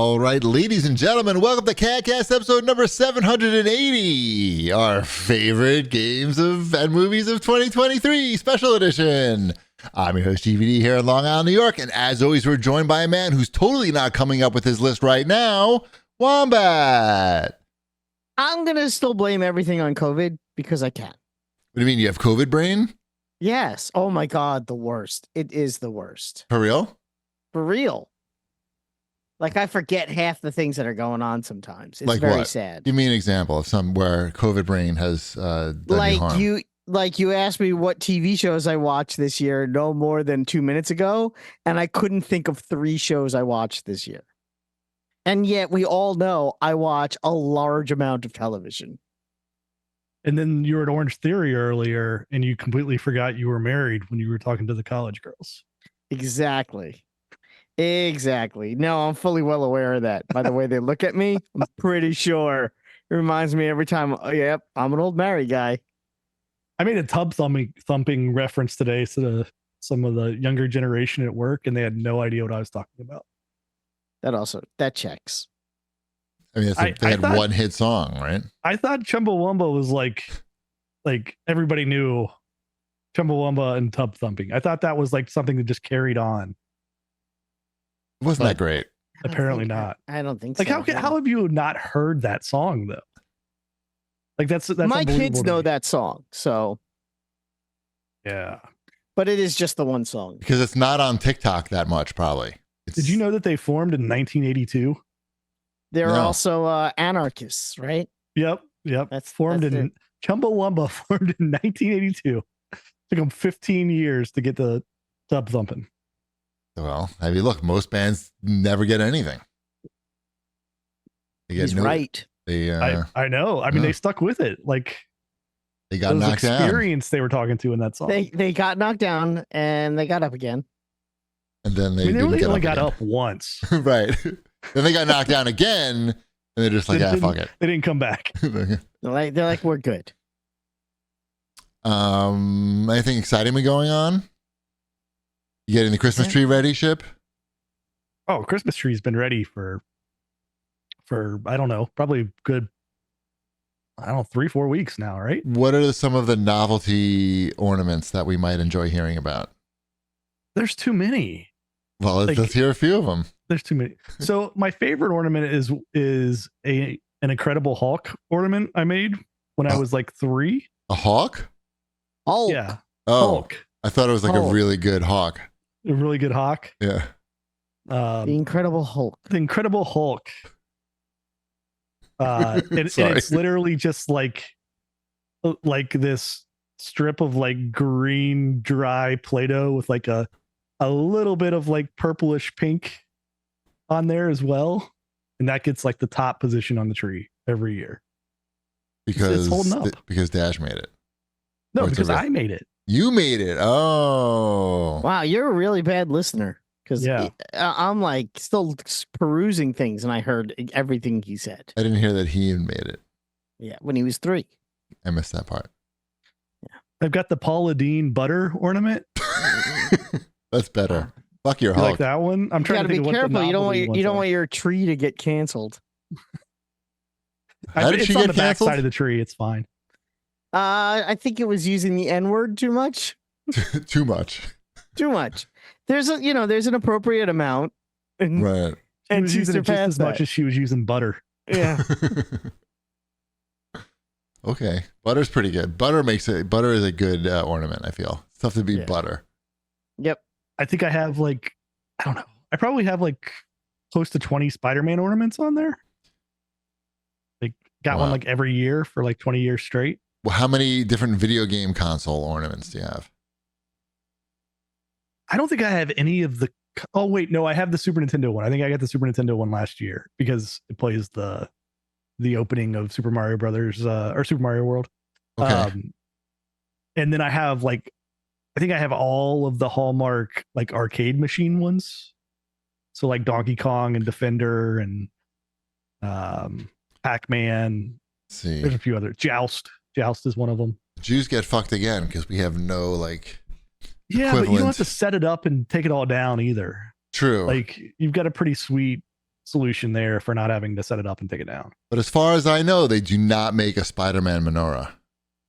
All right, ladies and gentlemen, welcome to CAGcast episode number 780, our favorite games and movies of 2023 special edition. I'm your host, GVD, here in Long Island, New York, and as always, we're joined by a man who's totally not coming up with his list right now, Wombat. I'm going to still blame everything on COVID because I can. What do you mean, you have COVID brain? Yes. Oh my God, the worst. It is the worst. For real? For real. Like, I forget half the things that are going on sometimes. It's Like very what? sad. Give me an example of some where COVID brain has done you harm. You asked me what TV shows I watched this year no more than 2 minutes ago, and I couldn't think of 3 shows I watched this year. And yet we all know I watch a large amount of television. And then you were at Orange Theory earlier, and you completely forgot you were married when you were talking to the college girls. Exactly. No, I'm fully well aware of that. By the way they look at me, I'm pretty sure it reminds me every time, oh, yep, I'm an old married guy. I made a tub thumping reference today to some of the younger generation at work, and they had no idea what I was talking about. That checks. I mean, they had one hit song, right? I thought Chumbawamba was like everybody knew Chumbawamba and tub thumping. I thought that was like something that just carried on. It wasn't that great. Apparently not. I don't think so. Like, how have you not heard that song though? Like that's my kids know that song, so yeah. But it is just the one song because it's not on TikTok that much, probably. Did you know that they formed in 1982? They're also anarchists, right? Yep. Chumbawamba formed in 1982. Took them 15 years to get the tub thumping. Well, I mean, look, most bands never get anything. He's right. I know. I mean, they stuck with it. Like they got knocked down. Experience they were talking to in that song. They got knocked down and they got up again. And then they only got up once. Right. Then they got knocked down again, and they're just like, fuck it. They didn't come back. They're like, we're good. Anything exciting going on? You getting the Christmas tree ready, Ship? Oh, Christmas tree's been ready for I don't know, probably good. I don't know, 3-4 weeks now, right? What are some of the novelty ornaments that we might enjoy hearing about? There's too many. Well, let's hear a few of them. There's too many. So my favorite ornament is an Incredible Hulk ornament I made when I was like 3. A hawk? Hulk. Yeah. Oh, Hulk. I thought it was like a really good hawk. A really good hawk. Yeah. The Incredible Hulk. The Incredible Hulk. And it's literally just like this strip of like green dry Play-Doh with like a little bit of like purplish pink on there as well, and that gets like the top position on the tree every year because it's holding up. Because Dash made it. No, because I made it. You made it. Oh wow, you're a really bad listener. Because I'm like still perusing things, and I heard everything he said. I didn't hear that he even made it. Yeah, when he was 3. I missed that part. Yeah, I've got the Paula Deen butter ornament. That's better. Fuck your Hulk. Hulk. Like that one. I'm trying to be careful. You don't want your tree to get canceled. How did she get on the back side of the tree? It's fine. I think it was using the N-word too much. Too much. Too much. There's an appropriate amount. And, right. And she was using it just as much as she was using butter. Yeah. Okay. Butter's pretty good. Butter is a good ornament, I feel. It's tough to beat butter. Yep. I think I have like, I don't know. I probably have like close to 20 Spider-Man ornaments on there. Like got one like every year for like 20 years straight. Well, how many different video game console ornaments do you have? I don't think I have any of the. Oh wait, no, I have the Super Nintendo one. I think I got the Super Nintendo one last year because it plays the opening of Super Mario Brothers or Super Mario World. Okay. And then I have like, I think I have all of the Hallmark like arcade machine ones. So like Donkey Kong and Defender and Pac-Man. See, there's a few other. Joust is one of them. Jews get fucked again because we have no like. Yeah, but you don't have to set it up and take it all down either. True. Like you've got a pretty sweet solution there for not having to set it up and take it down. But as far as I know, they do not make a Spider-Man menorah.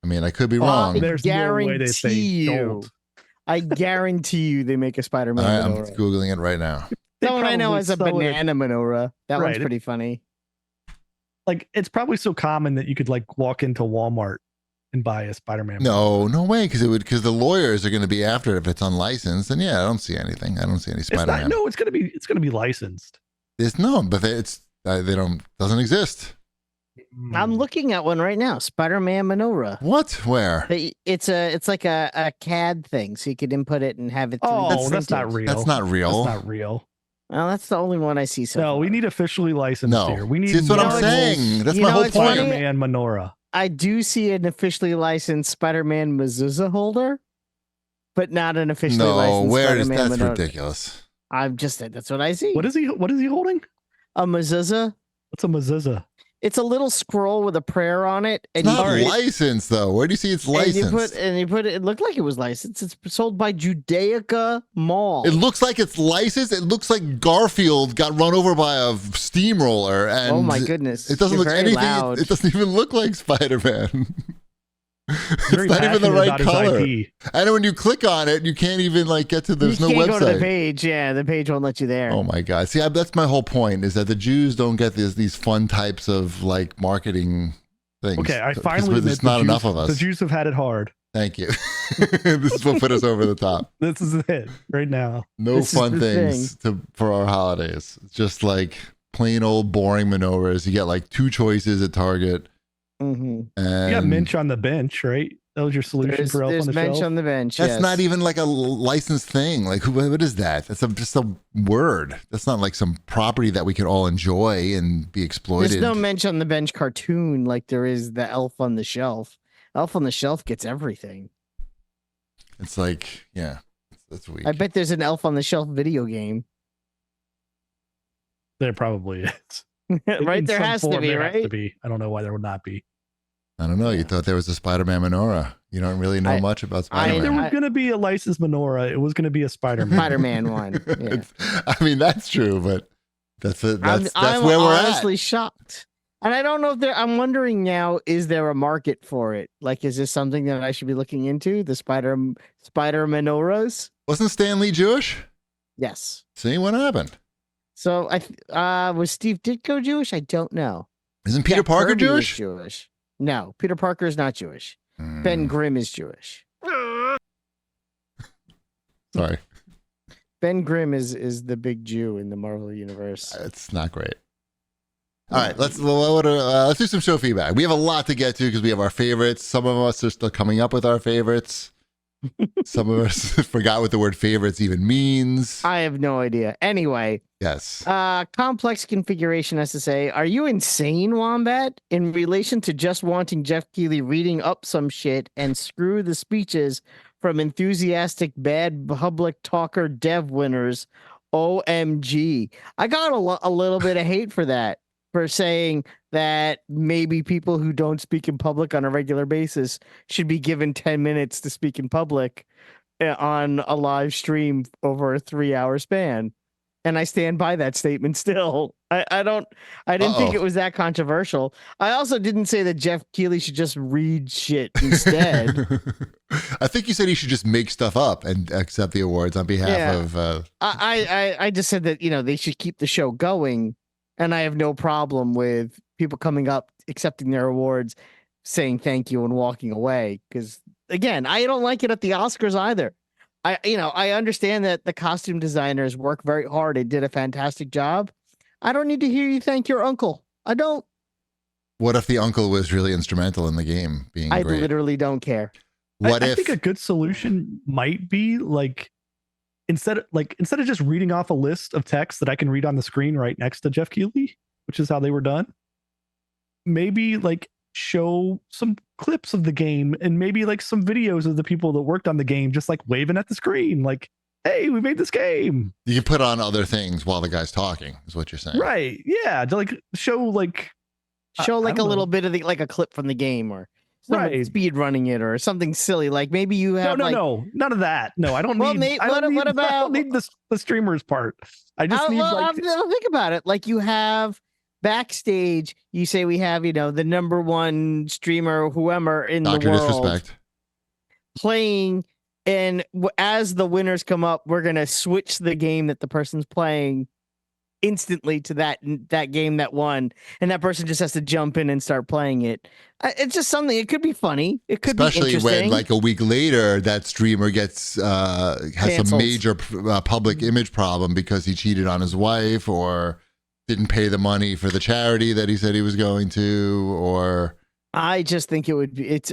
I mean, I could be wrong. There's no way that they don't. I guarantee you they make a Spider-Man All right, I'm menorah. Googling it right now. That one I know probably as a sell it- banana menorah. That one's Right. pretty funny. Like, it's probably so common that you could like walk into Walmart and buy a Spider-Man. No way, because the lawyers are going to be after it if it's unlicensed. And yeah, I don't see anything. I don't see any It's Spider-Man. not. No, it's gonna be licensed. But they don't doesn't exist. I'm looking at one right now. Spider-Man menorah. What? Where? It's like a CAD thing, so you could input it and have it. 3D Oh, that's not printed. real. That's not real. That's not real. Well, that's the only one I see so No, far. we need officially licensed No. here. We need. See, that's what I'm marbles, saying. That's You my know, whole it's point. funny. Spider-Man menorah. I do see an officially licensed Spider-Man mezuzah holder, but not an officially No, licensed where is Spider-Man that's menorah. ridiculous. I've just said that's what I see. What is he holding? A mezuzah? What's a mezuzah? It's a little scroll with a prayer on it, It's and not you licensed though. Where do you see it's and licensed? you put it. It looked like it was licensed. It's sold by Judaica Mall. It looks like it's licensed. It looks like Garfield got run over by a steamroller, and Oh my goodness! it doesn't You're look very anything. loud. It doesn't even look like Spider-Man. It's Very not even the passionate right about his color. IP. And when you click on it, you can't even like get to. There's you no can't website. go to the page. Yeah, the page won't let you there. Oh my god! See, that's my whole point: is that the Jews don't get these fun types of like marketing things. Okay, I 'Cause finally admit there's the not Jews- enough of The us. Jews have had it hard. Thank you. This is what put us over the top. This is it right now. No This is fun the things for our holidays. It's just like plain old boring menorahs. You get like 2 choices at Target, Mm-hmm. and You got Minch on the bench, right? That was your solution for Elf on There's the bench Shelf. on the bench. that's yes. not even like a licensed thing. Like, what is that? That's just a word. That's not like some property that we can all enjoy and be exploited. There's no bench on the bench cartoon like there is the Elf on the Shelf. Elf on the Shelf gets everything. It's like, yeah, that's weak. I bet there's an Elf on the Shelf video game. There probably is. Right? In There some has to form, be, there has to right? be. I don't know why there would not be. I don't know. You Yeah. thought there was a Spider-Man menorah. You don't really know much about If there Spider-Man. was going to be a licensed menorah, it was going to be a Spider-Man. Spider-Man one. Yeah. I mean, that's true, but that's I'm where we're honestly at. shocked. And I don't know if I'm wondering now, is there a market for it? Like, is this something that I should be looking into? The spider menorahs? Wasn't Stan Lee Jewish? Yes. See what happened? So was Steve Ditko Jewish? I don't know. Isn't Peter Jack Parker Kirby was Jewish? Jewish. No, Peter Parker is not Jewish. Ben Grimm is Jewish. Sorry, Ben Grimm is the big Jew in the Marvel universe. it's not great. All right, let's do some show feedback. We have a lot to get to because we have our favorites. Some of us are still coming up with our favorites. Some of us forgot what the word favorites even means. I have no idea. Anyway, Yes. complex configuration has to say, are you insane, Wombat? In relation to just wanting Jeff Keighley reading up some shit and screw the speeches from enthusiastic bad public talker dev winners. OMG. I got a little bit of hate for that, for saying that maybe people who don't speak in public on a regular basis should be given 10 minutes to speak in public on a live stream over a 3-hour span. And I stand by that statement still. I didn't think it was that controversial. I also didn't say that Jeff Keighley should just read shit instead. I think you said he should just make stuff up and accept the awards on behalf of. I just said that, they should keep the show going. And I have no problem with people coming up, accepting their awards, saying thank you and walking away. Because again, I don't like it at the Oscars either. I understand that the costume designers work very hard and did a fantastic job. I don't need to hear you thank your uncle. I don't. What if the uncle was really instrumental in the game being I great? literally don't care. What I if think a good solution might be like instead of just reading off a list of text that I can read on the screen right next to Jeff Keighley, which is how they were done, maybe like show some clips of the game and maybe like some videos of the people that worked on the game just like waving at the screen like, hey, we made this game. you can put on other things while the guy's talking, is what you're saying. Right. Yeah. To like show like Show I like a don't little know. bit of like a clip from the game or Right. speed running it or something silly. Like maybe you have No, none of that. No, I don't Well, need. mate, I don't what need, I about- don't need the streamers part. I just need like. think about it. Like you have backstage, you say we have, the number one streamer, whoever in Dr. the world Disrespect. playing, and as the winners come up, we're gonna switch the game that the person's playing instantly to that game that won, and that person just has to jump in and start playing it. It's just something. It could be funny. It could Especially be interesting. when, like, a week later, that streamer gets has Canceled. some major public image problem because he cheated on his wife or didn't pay the money for the charity that he said he was going to, or I just think it would be. It's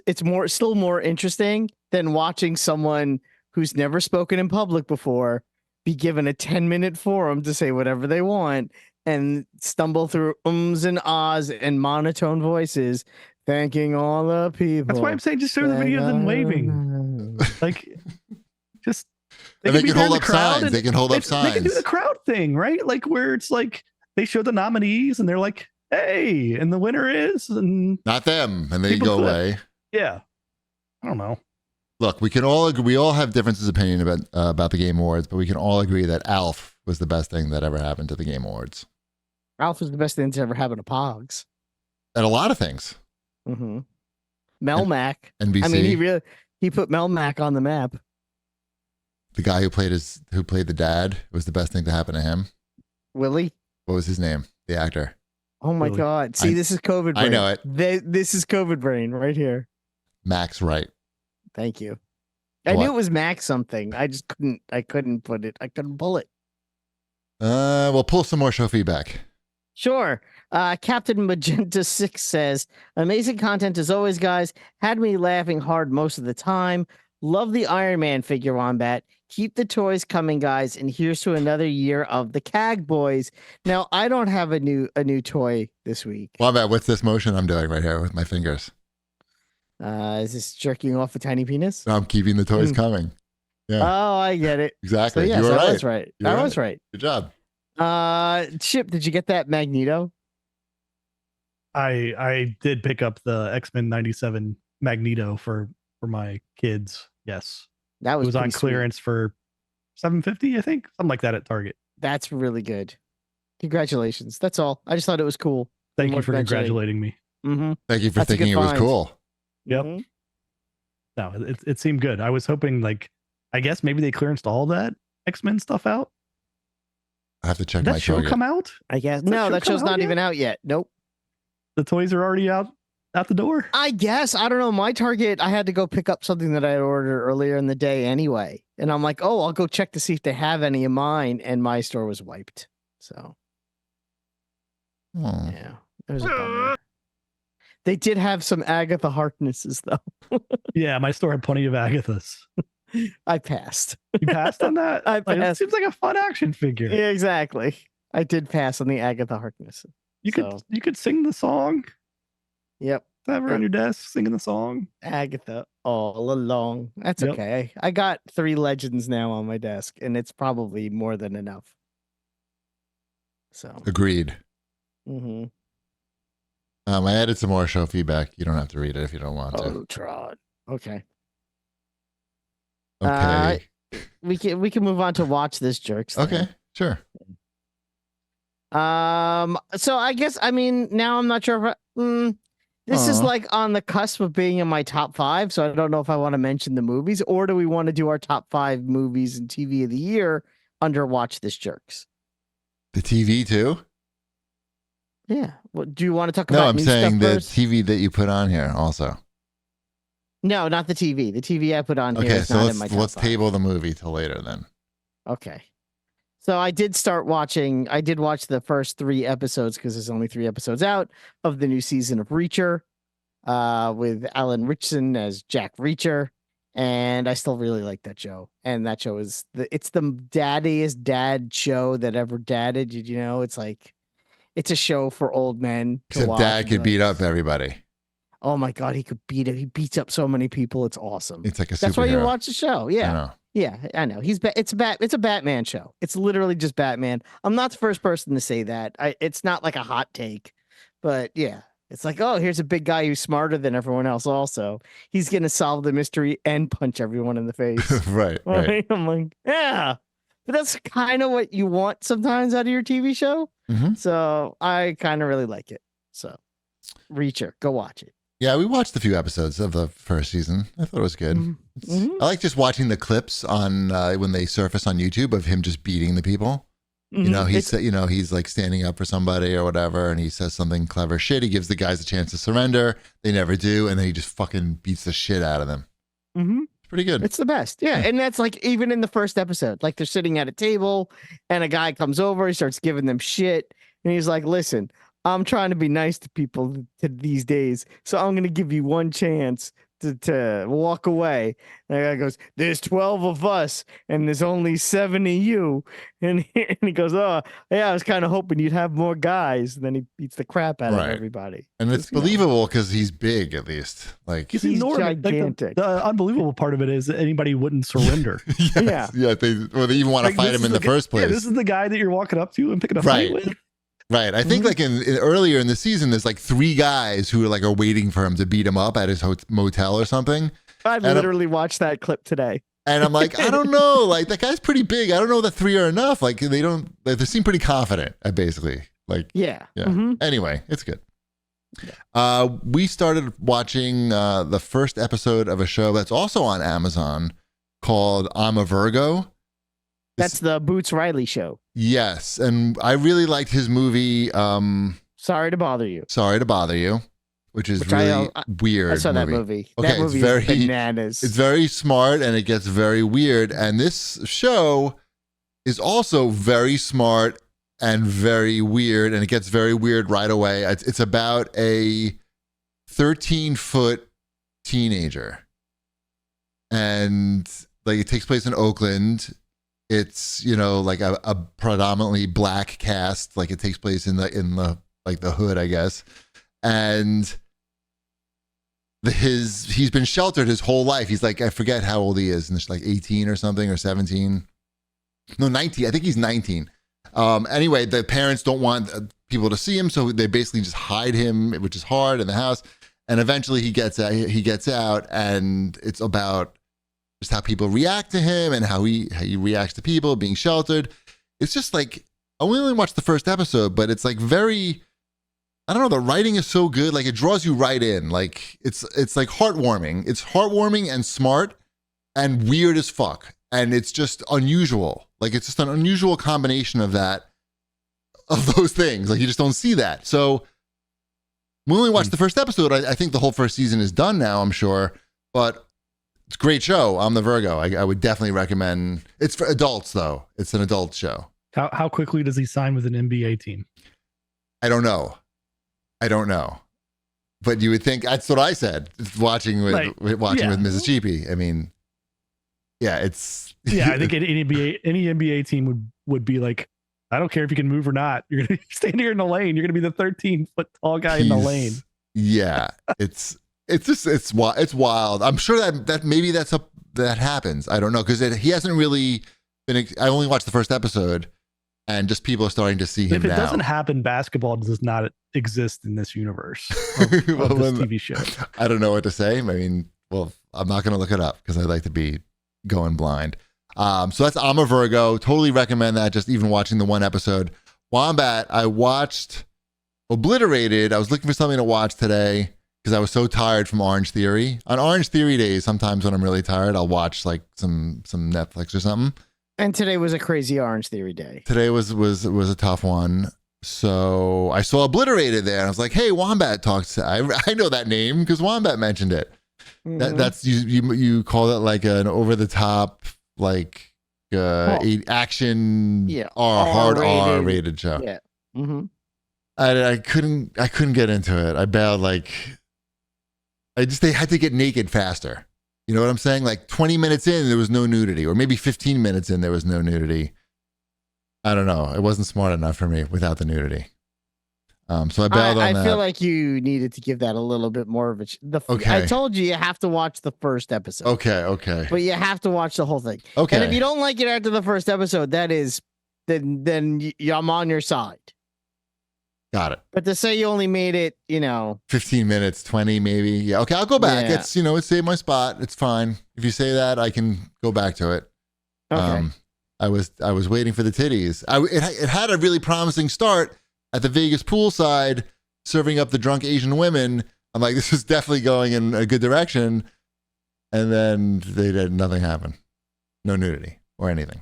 still more interesting than watching someone who's never spoken in public before be given a 10-minute forum to say whatever they want and stumble through ums and ahs and monotone voices, thanking all the people. That's why I'm saying just show the video of them waving. Like, just and they be can there in hold the up crowd signs. They can hold up They can do signs. the crowd thing, right? Like where it's like they show the nominees and they're like, "Hey," and the winner is, and Not them, and they People go clip. away. yeah, I don't know. Look, we can all agree. We all have differences of opinion about the Game Awards, but we can all agree that Alf was the best thing that ever happened to the Game Awards. Ralph was the best thing to ever happen to Pogs. And a lot of things. Mm-hmm. Melmac. NBC. I mean, he put Melmac on the map. The guy who played the dad was the best thing to happen to him. Willie. What was his name? The actor. Oh my Willie. God! See, this is COVID brain. I know it. This is COVID brain right here. Max Wright. Thank you. I What? knew it was Max something. I just couldn't. I couldn't put it. I couldn't pull it. We'll pull some more show feedback. Sure. Captain Magenta 6 says, amazing content as always, guys. Had me laughing hard most of the time. Love the Iron Man figure, Wombat. Keep the toys coming, guys. And here's to another year of the CAG boys. Now, I don't have a new toy this week. Wombat, what's this motion I'm doing right here with my fingers? Is this jerking off a tiny penis? I'm keeping the toys coming. Yeah, Oh, I get it. So exactly. yes, you were I right. was right. You were I was right. Good job. Chip, did you get that Magneto? I did pick up the X-Men 97 Magneto for my kids. Yes, That it was, was on pretty sweet. clearance for $750, I think, something like that at Target. That's really good. Congratulations. That's all. I just thought it was cool. Thank More you for congratulating. congratulating me. Mm-hmm. Thank you for That's a thinking good it was find. cool. Yep. No, it seemed good. I was hoping, like, I guess maybe they clearanced all that X-Men stuff out. I have to check Did my that show Target. come out? I guess. Does that No, show that come show's out not yet? even out yet. Nope. The toys are already out the door. I guess. I don't know. My Target, I had to go pick up something that I had ordered earlier in the day anyway. And I'm like, oh, I'll go check to see if they have any of mine. And my store was wiped. So, Oh. yeah. It was a bummer. They did have some Agatha Harknesses, though. Yeah, my store had plenty of Agathas. I passed. You passed on that? I Like, it passed. seems like a fun action figure. Yeah, exactly. I did pass on the Agatha Harkness. You So- could sing the song. Yep. Have her on your desk singing the song. Agatha all along. That's Yep. okay. I got 3 legends now on my desk, and it's probably more than enough. So, Agreed. mm-hmm. I added some more show feedback. You don't have to read it if you don't want to. Trod. Okay. Okay. We can move on to watch this jerks. thing. Okay. Sure. So I guess now I'm not sure if this is Aw. like on the cusp of being in my top 5, so I don't know if I want to mention the movies, or do we want to do our top 5 movies and TV of the year under Watch This Jerks? The TV too? Yeah. Well, do you want to talk No, about I'm new saying stuff the first? TV that you put on here also. No, not the TV. The TV I put on here Okay, is so not in my top let's 5. table the movie till later then. Okay. So I did watch the first 3 episodes because there's only 3 episodes out of the new season of Reacher, with Alan Ritchson as Jack Reacher. And I still really like that show. And that show is it's the daddiest dad show that ever dadded. Did you know? It's like, it's a show for old men. to Except watch Dad and could be beat like, up everybody. Oh my God, he could beat it. He beats up so many people. It's awesome. It's like a That's why you superhero. watch the show. I Yeah. know. Yeah, I know. It's a Batman show. It's literally just Batman. I'm not the first person to say that. It's not like a hot take, but yeah, It's like, oh, here's a big guy who's smarter than everyone else. Also, he's gonna solve the mystery and punch everyone in the face. Right. I'm like, yeah, but that's kind of what you want sometimes out of your TV show. Mm-hmm. So I kind of really like it. So, Reacher, go watch it. Yeah, we watched a few episodes of the first season. I thought it was good. Mm-hmm. I like just watching the clips on when they surface on YouTube of him just beating the people. You know, he's like standing up for somebody or whatever, and he says something clever shit. He gives the guys a chance to surrender. They never do, and then he just fucking beats the shit out of them. Mm-hmm. It's pretty good. It's the best. Yeah. And that's like even in the first episode, like they're sitting at a table and a guy comes over, he starts giving them shit, and he's like, listen, I'm trying to be nice to people these days, so I'm gonna give you one chance to walk away. And the guy goes, there's 12 of us and there's only 7 of you. And he goes, oh yeah, I was kind of hoping you'd have more guys. And then he beats the crap out of everybody. And it's believable because he's big, at least. Like he's gigantic. Like the unbelievable part of it is that anybody wouldn't surrender. Yeah. They even want to fight him in the first place. Yeah, this is the guy that you're walking up to and picking a fight with. Right. I think like in earlier in the season, there's like 3 guys who are waiting for him to beat him up at his motel or something. I literally watched that clip today. And I'm like, I don't know. Like that guy's pretty big. I don't know that 3 are enough. Like they seem pretty confident, basically. Like, yeah. Mm-hmm. Anyway, it's good. Yeah. We started watching the first episode of a show that's also on Amazon called I'm a Virgo. That's the Boots Riley show. Yes, and I really liked his movie. Sorry to Bother You. Sorry to Bother You, which is really weird. I saw that movie. Okay, that movie is bananas. It's very smart, and it gets very weird. And this show is also very smart and very weird, and it gets very weird right away. It's about a 13-foot teenager, and it takes place in Oakland. It's like a predominantly black cast, like it takes place in the the hood, I guess, and he's been sheltered his whole life. He's I forget how old he is, and it's 18 or something or 17, no 19. I think he's 19. Anyway, the parents don't want people to see him, so they basically just hide him, which is hard, in the house. And eventually he gets out, and it's about just how people react to him and how he reacts to people being sheltered. It's just I only watched the first episode, but it's very, I don't know, the writing is so good. It draws you right in. It's heartwarming. It's heartwarming and smart and weird as fuck. And it's just unusual. It's just an unusual combination of those things. You just don't see that. So we only watched the first episode. I think the whole first season is done now, I'm sure, but it's a great show. I'm the Virgo. I would definitely recommend. It's for adults, though. It's an adult show. How quickly does he sign with an NBA team? I don't know. But you would think that's what I said. Watching with Mrs. Cheapy. I mean, yeah, it's. Yeah, I think any NBA team would be like, I don't care if you can move or not. You're gonna stand here in the lane. You're gonna be the 13-foot tall guy in the lane. Yeah, it's wild. I'm sure that maybe that happens. I don't know, because he hasn't really been. I only watched the first episode, and just people are starting to see him. If it now. Doesn't happen, basketball does not exist in this universe of this TV show. I don't know what to say. I mean, well, I'm not going to look it up because I like to be going blind. So that's I'm a Virgo. Totally recommend that. Just even watching the one episode. Wombat, I watched Obliterated. I was looking for something to watch today because I was so tired from Orange Theory. On Orange Theory days, sometimes when I'm really tired, I'll watch some Netflix or something. And today was a crazy Orange Theory day. Today was a tough one. So I saw Obliterated there, and I was like, "Hey, Wombat talks." I know that name because Wombat mentioned it. Mm-hmm. That's you call it like an over the top action hard R rated show. Yeah. Mm-hmm. I couldn't get into it. I bailed. They had to get naked faster. You know what I'm saying? 20 minutes in, there was no nudity, or maybe 15 minutes in, there was no nudity. I don't know. It wasn't smart enough for me without the nudity. So I bailed on that. I feel like you needed to give that a little bit more of a. Okay. I told you have to watch the first episode. Okay. But you have to watch the whole thing. Okay. And if you don't like it after the first episode, then I'm on your side. Got it. But to say you only made it, 15 minutes, 20 maybe. Yeah. Okay, I'll go back. Yeah. It's, it saved my spot. It's fine. If you say that, I can go back to it. okay. I was waiting for the titties. It had a really promising start at the Vegas poolside, serving up the drunk Asian women. I'm like, this is definitely going in a good direction. And then nothing happened. No nudity or anything.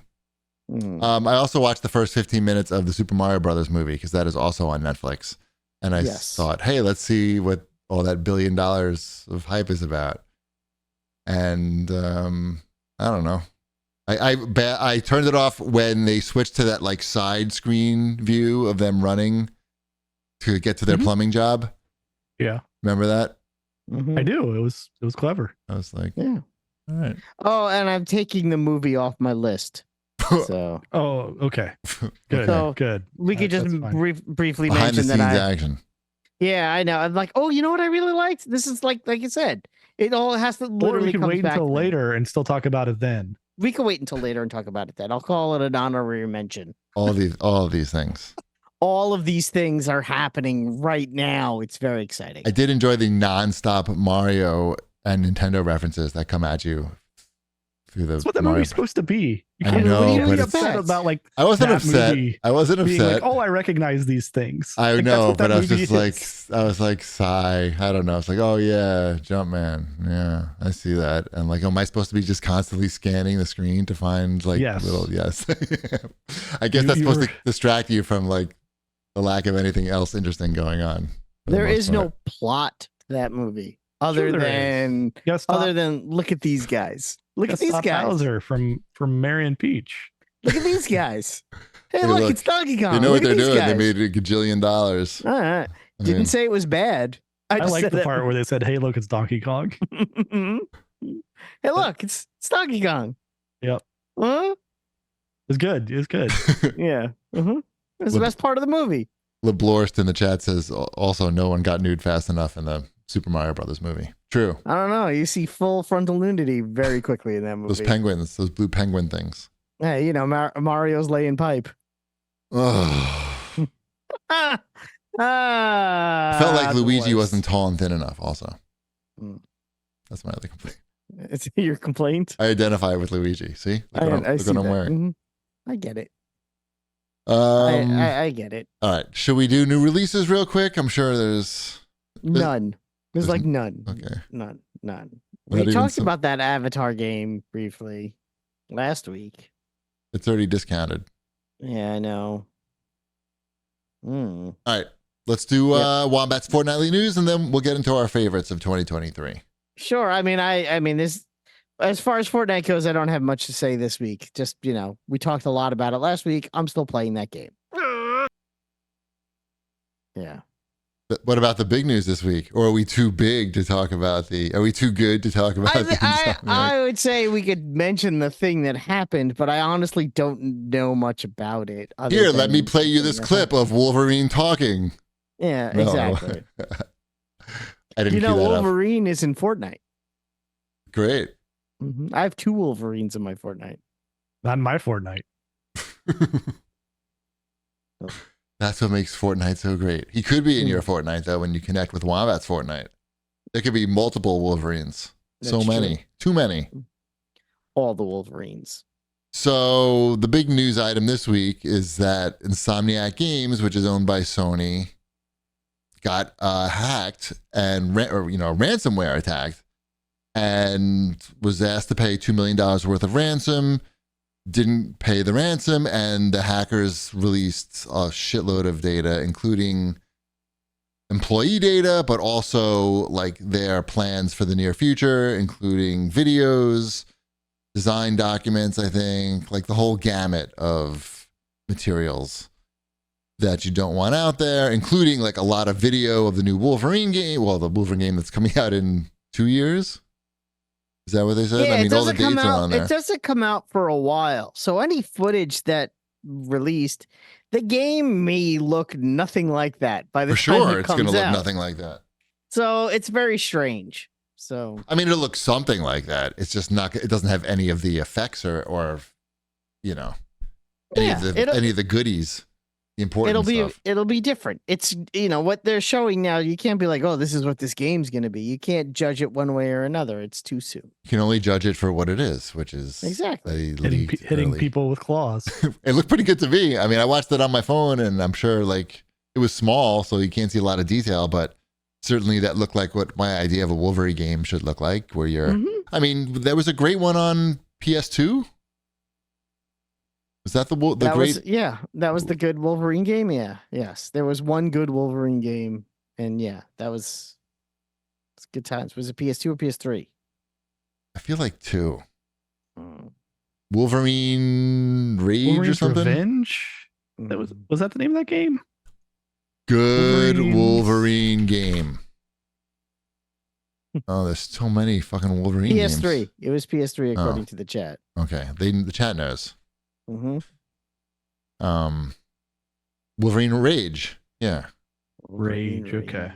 I also watched the first 15 minutes of the Super Mario Brothers movie because that is also on Netflix. And I thought, hey, let's see what all that $1 billion of hype is about. And I don't know. I turned it off when they switched to that like side screen view of them running to get to their plumbing job. Yeah. Remember that? Mhm. I do. It was clever. I was like, Yeah. all right. Oh, and I'm taking the movie off my list. So Oh, okay. Good. So, Good. we could just That's fine. briefly Behind the mention scenes that action. Yeah, I know. I'm like, oh, you know what I really liked? This is like you said, it all has to Or literally we could comes wait back until then. later and still talk about it then. We can wait until later and talk about it then. I'll call it an honorary mention. All of these things. All of these things are happening right now. It's very exciting. I did enjoy the nonstop Mario and Nintendo references that come at you through the That's what that Mario. movie's supposed to be. You I can't know, really but be it's- upset about like I wasn't that upset. movie I wasn't being upset. like, oh, I recognize these things. I Like, that's know, what that but I was movie just is. I was like, sigh. I don't know. It's like, oh yeah, Jumpman. Yeah, I see that. And like, am I supposed to be just constantly scanning the screen to find like Yes. little? Yes. I guess You- that's you supposed were- to distract you from like the lack of anything else interesting going on. for the There most is part. no plot to that movie other Sure there than Yes, look at these guys. Look at these guys. Bowser from Marion Peach. Look at these guys. Hey, Hey, look, look, it's Donkey Kong. You know Look what at they're these doing? guys. They made $1 gajillion. All right. I Didn't mean, say it was bad. I just like said the that- part where they said, "Hey, look, it's Donkey Kong." Hey, look, it's Donkey Kong. Yep. Huh? It's good. It's good. Yeah. Mm-hmm. It's the Look- best part of the movie. LeBlorst in the chat says also no one got nude fast enough in the Super Mario Brothers movie. True. I don't know. You see full frontal nudity very quickly in that movie. Those penguins, those blue penguin things. Hey, Mario's laying pipe. Ugh. Ah, I felt like the Luigi worst. wasn't tall and thin enough also. Mm. That's my other complaint. It's your complaint. I identify with Luigi. See? Look what I see I'm that. wearing. Mhm. I get it. Um, I get it. all right. Should we do new releases real quick? I'm sure there's None. There's like none. okay. None. Not We even talked some- about that Avatar game briefly last week. It's already discounted. Yeah, I know. All right. Let's do Wombat's Fortnightly News and then we'll get into our favorites of 2023. Sure. I mean, this, as far as Fortnite goes, I don't have much to say this week. Just, we talked a lot about it last week. I'm still playing that game. Yeah. But what about the big news this week? Or are we too big to talk about are we too good to talk about the Insomniac? I would say we could mention the thing that happened, but I honestly don't know much about it. other Here, let me than play you the this thing clip that of Wolverine talking. happened. Yeah, No. exactly. I didn't cue that up. Wolverine is in Fortnite. Great. I have 2 Wolverines in my Fortnite. Not in my Fortnite. That's what makes Fortnite so great. He could be in your Fortnite, though, when you connect with Wombat's Fortnite. There could be multiple Wolverines. So That's many. true. Too many. All the Wolverines. So the big news item this week is that Insomniac Games, which is owned by Sony, got hacked and ransomware attacked and was asked to pay $2 million worth of ransom, didn't pay the ransom, and the hackers released a shitload of data, including employee data, but also like their plans for the near future, including videos, design documents, I think, like the whole gamut of materials that you don't want out there, including like a lot of video of the new Wolverine game. Well, the Wolverine game that's coming out in 2 years. Is that what they said? Yeah, I mean, all the doesn't come dates are out. on there. It doesn't come out for a while. So any footage that released, the game may look nothing like that by the For time sure, it it's comes going to look out. nothing like that. So it's very strange. So I mean, it looks something like that. It's just not. It doesn't have any of the effects or any Yeah, of the goodies. the important stuff. It'll be different. It's what they're showing now. You can't be like, oh, this is what this game's gonna be. You can't judge it one way or another. It's too soon. You can only judge it for what it is, which is exactly hitting people with claws. It looked pretty good to me. I mean, I watched it on my phone, and I'm sure like it was small, so you can't see a lot of detail, but certainly that looked like what my idea of a Wolverine game should look like, where you're. I mean, there was a great one on PS2. Was that the great? That was the good Wolverine game. Yeah, yes, there was one good Wolverine game, and that was good times. Was it PS2 or PS3? I feel like 2. Wolverine Rage Wolverine's or something. Revenge. That was that the name of that game? Good Wolverine game. Oh, there's so many fucking Wolverine PS3. games. It was PS3 according to the chat. Okay, the chat knows. Wolverine Rage. Yeah. Rage. Okay.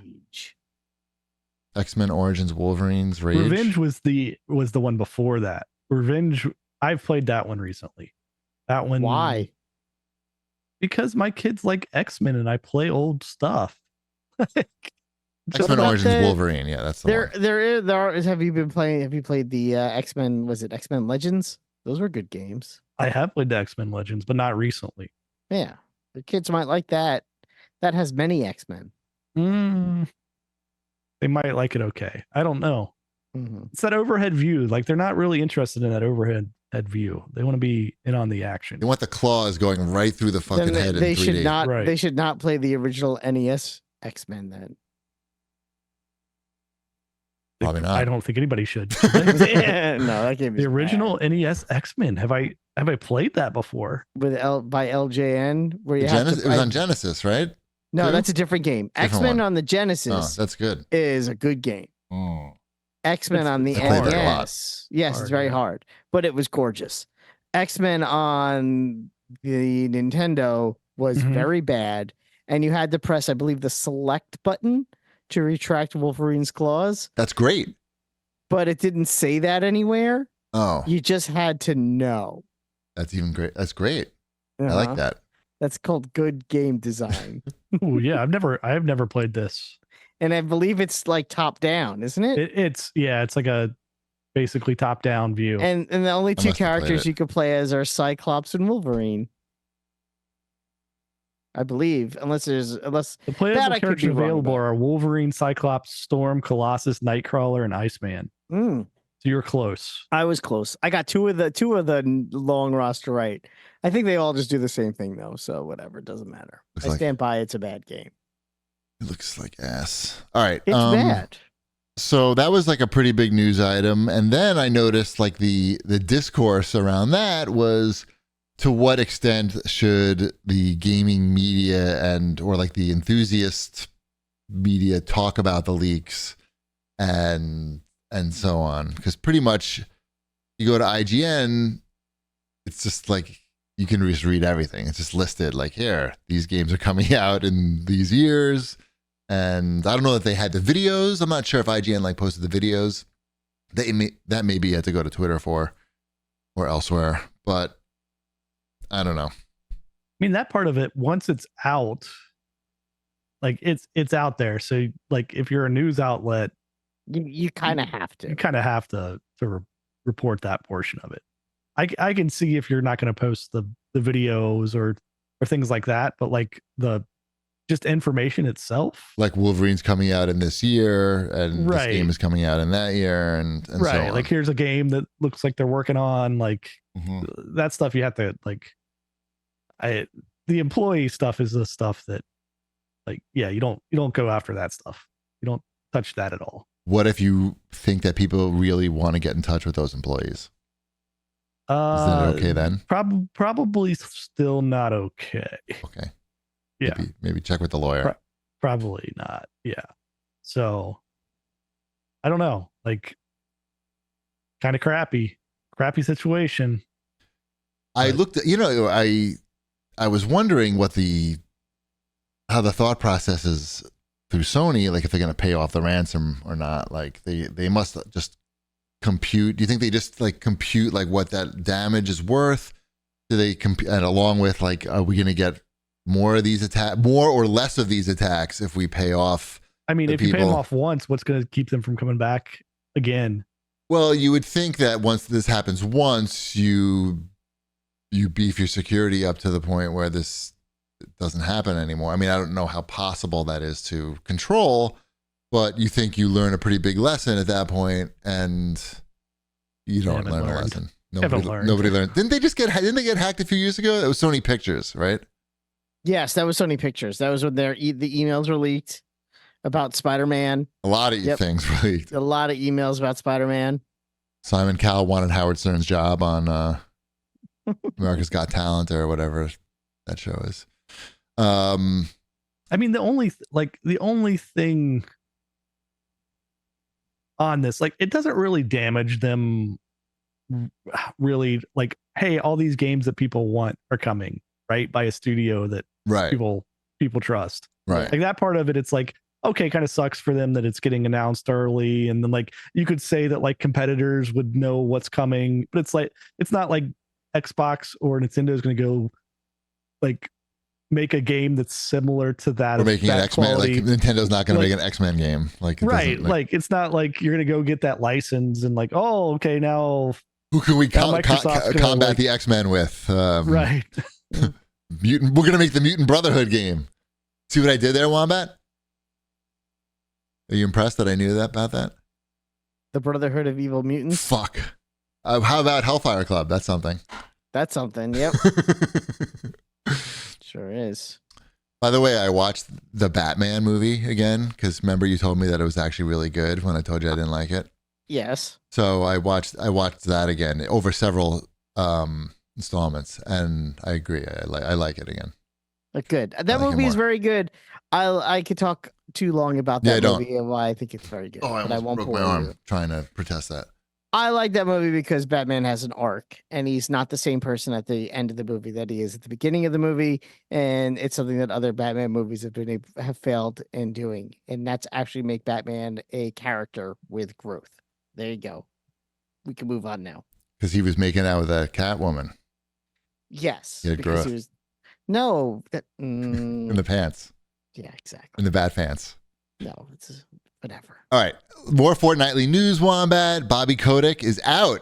X-Men Origins Wolverine's Rage. Revenge was the one before that. Revenge. I've played that one recently. That one. Why? Because my kids like X-Men and I play old stuff. X-Men Origins Wolverine. Yeah, that's the one. There are. Have you played the X-Men? Was it X-Men Legends? Those were good games. I have played the X-Men Legends, but not recently. Yeah, the kids might like that. That has many X-Men. They might like it. Okay, I don't know. It's that overhead view. Like they're not really interested in that overhead view. They want to be in on the action. They want the claws going right through the fucking head in 3D. Should not. Right. They should not play the original NES X-Men then. Probably not. I don't think anybody should. No, that game is the original NES X-Men. Have I played that before? By LJN, where it was on Genesis, right? No, Two? That's a different game. X-Men on the Genesis. Oh, that's good. Is a good game. X-Men on the NES. Yes, it's very hard, but it was gorgeous. X-Men on the Nintendo was very bad, and you had to press, I believe, the select button to retract Wolverine's claws. That's great. But it didn't say that anywhere. Oh. You just had to know. That's even great. That's great. I like that. That's called good game design. Oh yeah, I have never played this. And I believe it's like top down, isn't it? It's like a basically top down view. And the only two characters you could play as are Cyclops and Wolverine. I believe, unless the playable characters available are Wolverine, Cyclops, Storm, Colossus, Nightcrawler, and Iceman. So you're close. I was close. I got two of the long roster right. I think they all just do the same thing though, so whatever, it doesn't matter. I stand by. It's a bad game. It looks like ass. All right, it's bad. So that was like a pretty big news item, and then I noticed like the discourse around that was, to what extent should the gaming media or like the enthusiast media talk about the leaks and so on? Because pretty much you go to IGN, it's just like you can just read everything. It's just listed like, here, these games are coming out in these years. And I don't know if they had the videos. I'm not sure if IGN like posted the videos. That maybe you had to go to Twitter for or elsewhere, but I don't know. I mean, that part of it, once it's out, like it's out there. So like if you're a news outlet, you kind of have to. You kind of have to report that portion of it. I can see if you're not going to post the videos or things like that, but like the just information itself, like Wolverine's coming out in this year, and this game is coming out in that year, and so on. Like here's a game that looks like they're working on, like that stuff. You have to like, the employee stuff is the stuff that, like, you don't go after that stuff. You don't touch that at all. What if you think that people really want to get in touch with those employees? Is that okay then? Probably still not okay. Okay. Yeah. Maybe check with the lawyer. Probably not. Yeah. So I don't know. Like, kind of crappy situation. I looked at, I was wondering how the thought process is through Sony, like if they're going to pay off the ransom or not. Like they must just compute. Do you think they just like compute like what that damage is worth? Do they compute, and along with like, are we going to get more or less of these attacks if we pay off. I mean, the if you pay them people. off once, what's going to keep them from coming back again? Well, you would think that once this happens once, you beef your security up to the point where this doesn't happen anymore. I mean, I don't know how possible that is to control, but you think you learn a pretty big lesson at that point, and you don't learn a lesson. Nobody learned. Didn't they get hacked a few years ago? That was Sony Pictures, right? Yes, that was Sony Pictures. That was when the emails were leaked about Spider-Man. A lot of things were leaked. A lot of emails about Spider-Man. Simon Cowell wanted Howard Stern's job on America's Got Talent or whatever that show is. I mean, the only thing on this, like, it doesn't really damage them. Really, like, hey, all these games that people want are coming, right, by a studio that people trust, right? Like, that part of it, it's like, okay, kind of sucks for them that it's getting announced early, and then, like, you could say that, like, competitors would know what's coming, but it's like, it's not like Xbox or Nintendo is going to go, like, make a game that's similar to that. We're making an X-Men. Like, Nintendo's not going to make an X-Men game. Like, right? Like, it's not like you're going to go get that license and, like, oh, okay, now who can we combat the X-Men with? Right. Mutant. We're going to make the Mutant Brotherhood game. See what I did there, Wombat? Are you impressed that I knew about that? The Brotherhood of Evil Mutants. Fuck. How about Hellfire Club? That's something. That's something. Yep. Sure is. By the way, I watched the Batman movie again because remember you told me that it was actually really good when I told you I didn't like it. Yes. So I watched that again over several installments, and I agree. I like it again. Good. That movie is very good. I could talk too long about that movie and why I think it's very good. Oh, I almost broke my arm trying to protest that. I like that movie because Batman has an arc, and he's not the same person at the end of the movie that he is at the beginning of the movie, and it's something that other Batman movies have failed in doing, and that's actually make Batman a character with growth. There you go. We can move on now. Because he was making out with that Catwoman. Yes. He had growth. In the pants. Yeah, exactly. In the bat pants. No, it's whatever. All right. More fortnightly news, Wombat. Bobby Kotick is out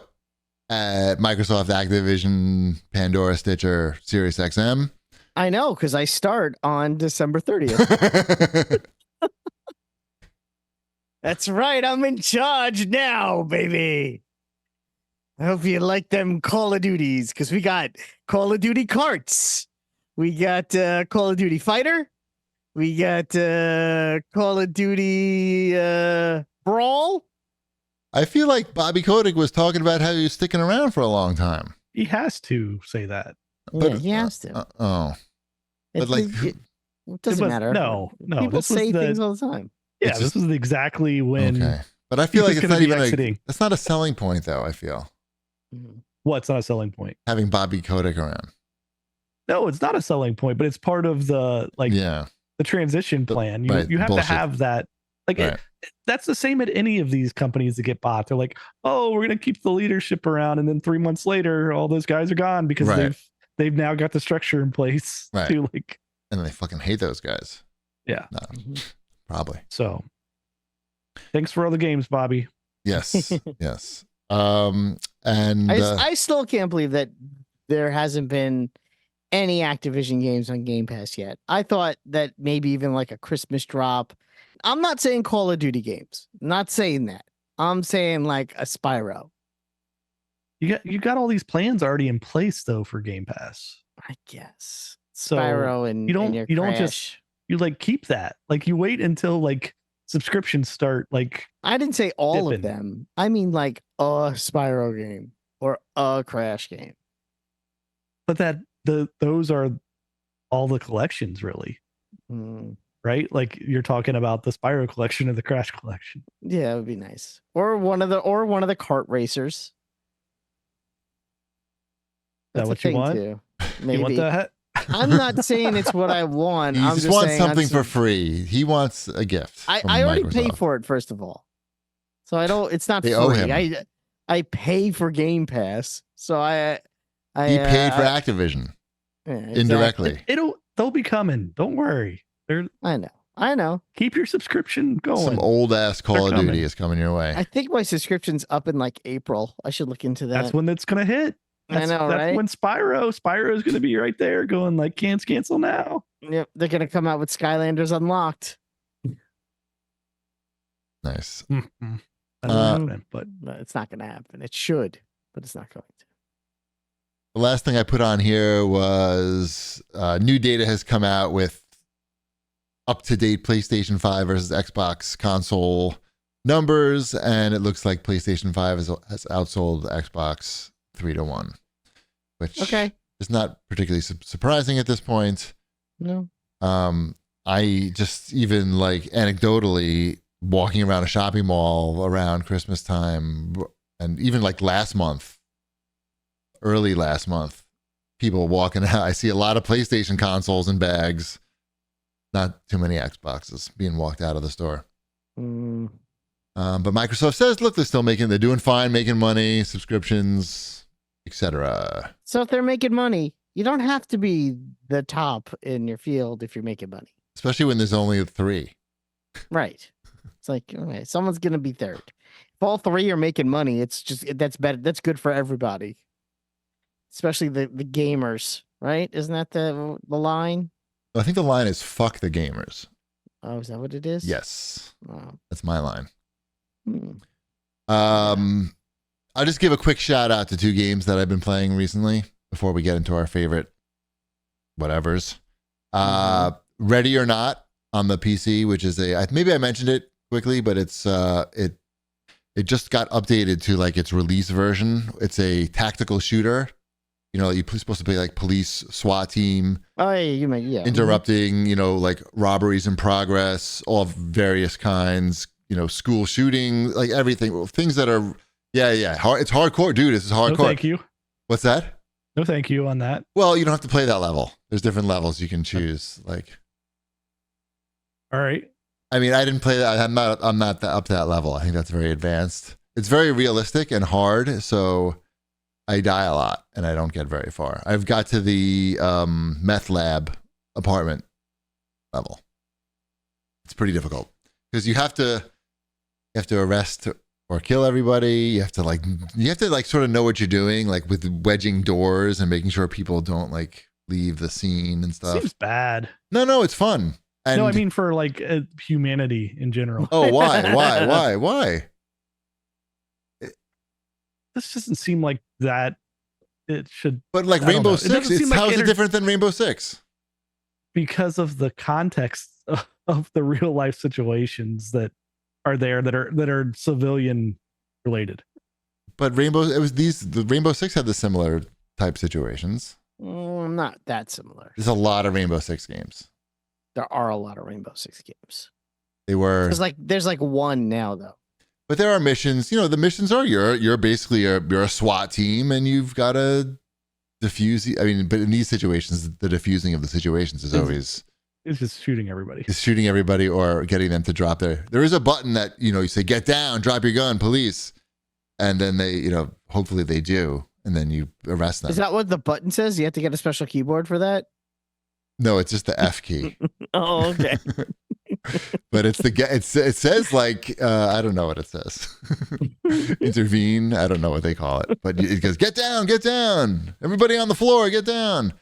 at Microsoft, Activision, Pandora, Stitcher, SiriusXM. I know, because I start on December 30th. That's right. I'm in charge now, baby. I hope you like them Call of Duties, because we got Call of Duty carts. We got Call of Duty Fighter. We got Call of Duty Brawl. I feel like Bobby Kotick was talking about how he was sticking around for a long time. He has to say that. But, he has to. But like, it doesn't matter. No. People say things all the time. Yeah, this is exactly when. Okay. But I feel like it's not even that's not a selling point, though. I feel. What's not a selling point? Having Bobby Kotick around. No, it's not a selling point, but it's part of the the transition plan. You have to have that. Like that's the same at any of these companies that get bought. They're like, oh, we're gonna keep the leadership around, and then 3 months later, all those guys are gone because they've now got the structure in place to like. And they fucking hate those guys. Yeah, probably. So, thanks for all the games, Bobby. Yes, yes. And I still can't believe that there hasn't been any Activision games on Game Pass yet. I thought that maybe even like a Christmas drop. I'm not saying Call of Duty games. I'm not saying that. I'm saying like a Spyro. You got all these plans already in place though for Game Pass. I guess. So Spyro and you don't just like keep that. Like you wait until like subscriptions start. Like I didn't say all of them. I mean like a Spyro game or a Crash game. But those are all the collections, really. Right? Like you're talking about the Spyro collection or the Crash collection. Yeah, it would be nice. Or one of the kart racers. Is that what you want? Too. Maybe. You want that? I'm not saying it's what I want. He I'm just just wants saying something for free. He wants a gift. I already paid for it, first of all. So I don't. It's not they free. Owe him. I pay for Game Pass. So I he paid for Activision. Yeah, exactly. Indirectly. they'll be coming. Don't worry. I know. Keep your subscription going. Some old ass Call of coming. Duty is coming your way. I think my subscription's up in like April. I should look into that. That's when it's gonna hit. That's right? when Spyro is gonna be right there going like, cancel now. Yep, they're gonna come out with Skylanders Unlocked. Nice. That's happening, but No, it's not gonna happen. It should, but it's not going to. The last thing I put on here was new data has come out with up-to-date PlayStation 5 versus Xbox console numbers, and it looks like PlayStation 5 has outsold Xbox 3-1, which is not particularly surprising at this point. No. I just even like anecdotally walking around a shopping mall around Christmas time, and even like early last month, people walking out. I see a lot of PlayStation consoles and bags. Not too many Xboxes being walked out of the store. But Microsoft says, look, they're doing fine, making money, subscriptions, etc. So if they're making money, you don't have to be the top in your field if you're making money. Especially when there's only 3. Right. It's like, okay, someone's going to be third. If all 3 are making money, it's just, that's better. That's good for everybody. Especially the gamers, right? Isn't that the line? I think the line is fuck the gamers. Oh, is that what it is? Yes. Oh. That's my line. Hmm. I'll just give a quick shout out to 2 games that I've been playing recently before we get into our favorite whatevers. Ready or Not on the PC, which is maybe I mentioned it quickly, but it's it just got updated to like its release version. It's a tactical shooter. You know, you're supposed to play like police, SWAT team. Oh, yeah, interrupting, like robberies in progress, all of various kinds, school shooting, like everything, things that are, it's hardcore, dude. This is hardcore. No, thank you. What's that? No, thank you on that. Well, you don't have to play that level. There's different levels you can choose. Like, all right. I mean, I didn't play that. I'm not up to that level. I think that's very advanced. It's very realistic and hard, so I die a lot and I don't get very far. I've got to the meth lab apartment level. It's pretty difficult because you have to arrest or kill everybody. You have to sort of know what you're doing, like with wedging doors and making sure people don't like leave the scene and stuff. Seems bad. No, it's fun. And, no, I mean for like humanity in general. Oh, why? This doesn't seem like that. It should. But like Rainbow Six, how is it different than Rainbow Six? Because of the context of the real life situations that are there that are civilian related. But the Rainbow Six had the similar type situations. Not that similar. There's a lot of Rainbow Six games. There are a lot of Rainbow Six games. They were. There's like one now though. But there are missions. The missions are you're basically you're a SWAT team and you've got to diffuse. I mean, but in these situations, the diffusing of the situations is always. It's just shooting everybody. It's shooting everybody or getting them to drop there is a button that, you say, get down, drop your gun, police. And then they, hopefully they do. And then you arrest them. Is that what the button says? You have to get a special keyboard for that? No, it's just the F key. Oh, okay. But it says like, I don't know what it says. Intervene. I don't know what they call it. But it goes, get down. Everybody on the floor, get down.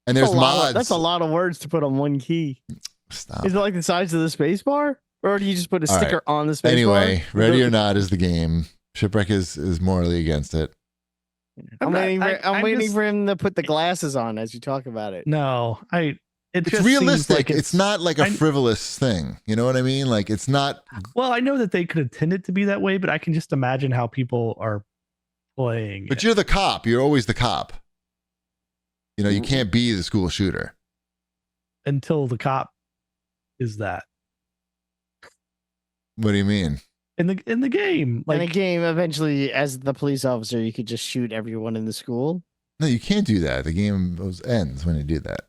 And there's mods. That's a lot of words to put on one key. Stop. Is it like the size of the space bar? Or do you just put a sticker on the space bar? Anyway, Ready or Not is the game. Shipwreck is morally against it. I'm waiting for him to put the glasses on as you talk about it. No, it's realistic. Like it's not like a frivolous thing. You know what I mean? Like it's not. Well, I know that they could intend it to be that way, but I can just imagine how people are playing. But you're the cop. You're always the cop. You can't be the school shooter until the cop is that. What do you mean? In the game, in a game, eventually, as the police officer, you could just shoot everyone in the school. No, you can't do that. The game ends when you do that.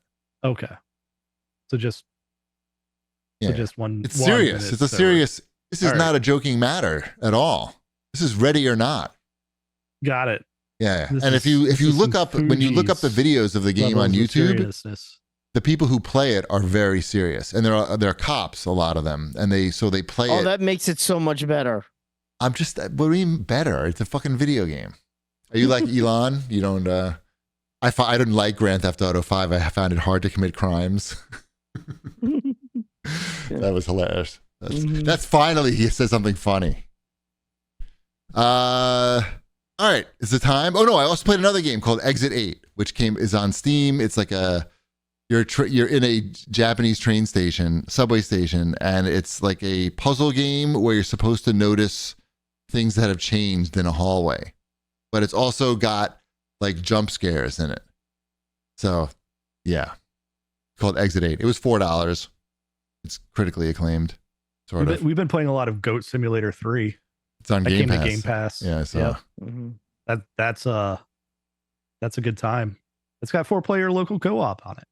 Okay, so just one. It's serious. It's a serious. This is not a joking matter at all. This is Ready or Not. Got it. Yeah, and if you look up when you look up the videos of the game on YouTube, the people who play it are very serious, and they're cops, a lot of them, and they play it. Oh, that makes it so much better. I'm just, what do you mean better? It's a fucking video game. Are you like Elon? You don't. I didn't like Grand Theft Auto 5. I found it hard to commit crimes. That was hilarious. That's finally he says something funny. All right, is it time? Oh no, I also played another game called Exit 8, which is on Steam. It's like you're in a Japanese train station, subway station, and it's like a puzzle game where you're supposed to notice things that have changed in a hallway, but it's also got like jump scares in it. So, yeah, called Exit 8. It was $4. It's critically acclaimed. Sort of. We've been playing a lot of Goat Simulator 3. It's on Game Pass. To Game Pass. Yeah, I saw. Yeah. Mm-hmm. That's a good time. It's got 4-player local co-op on it.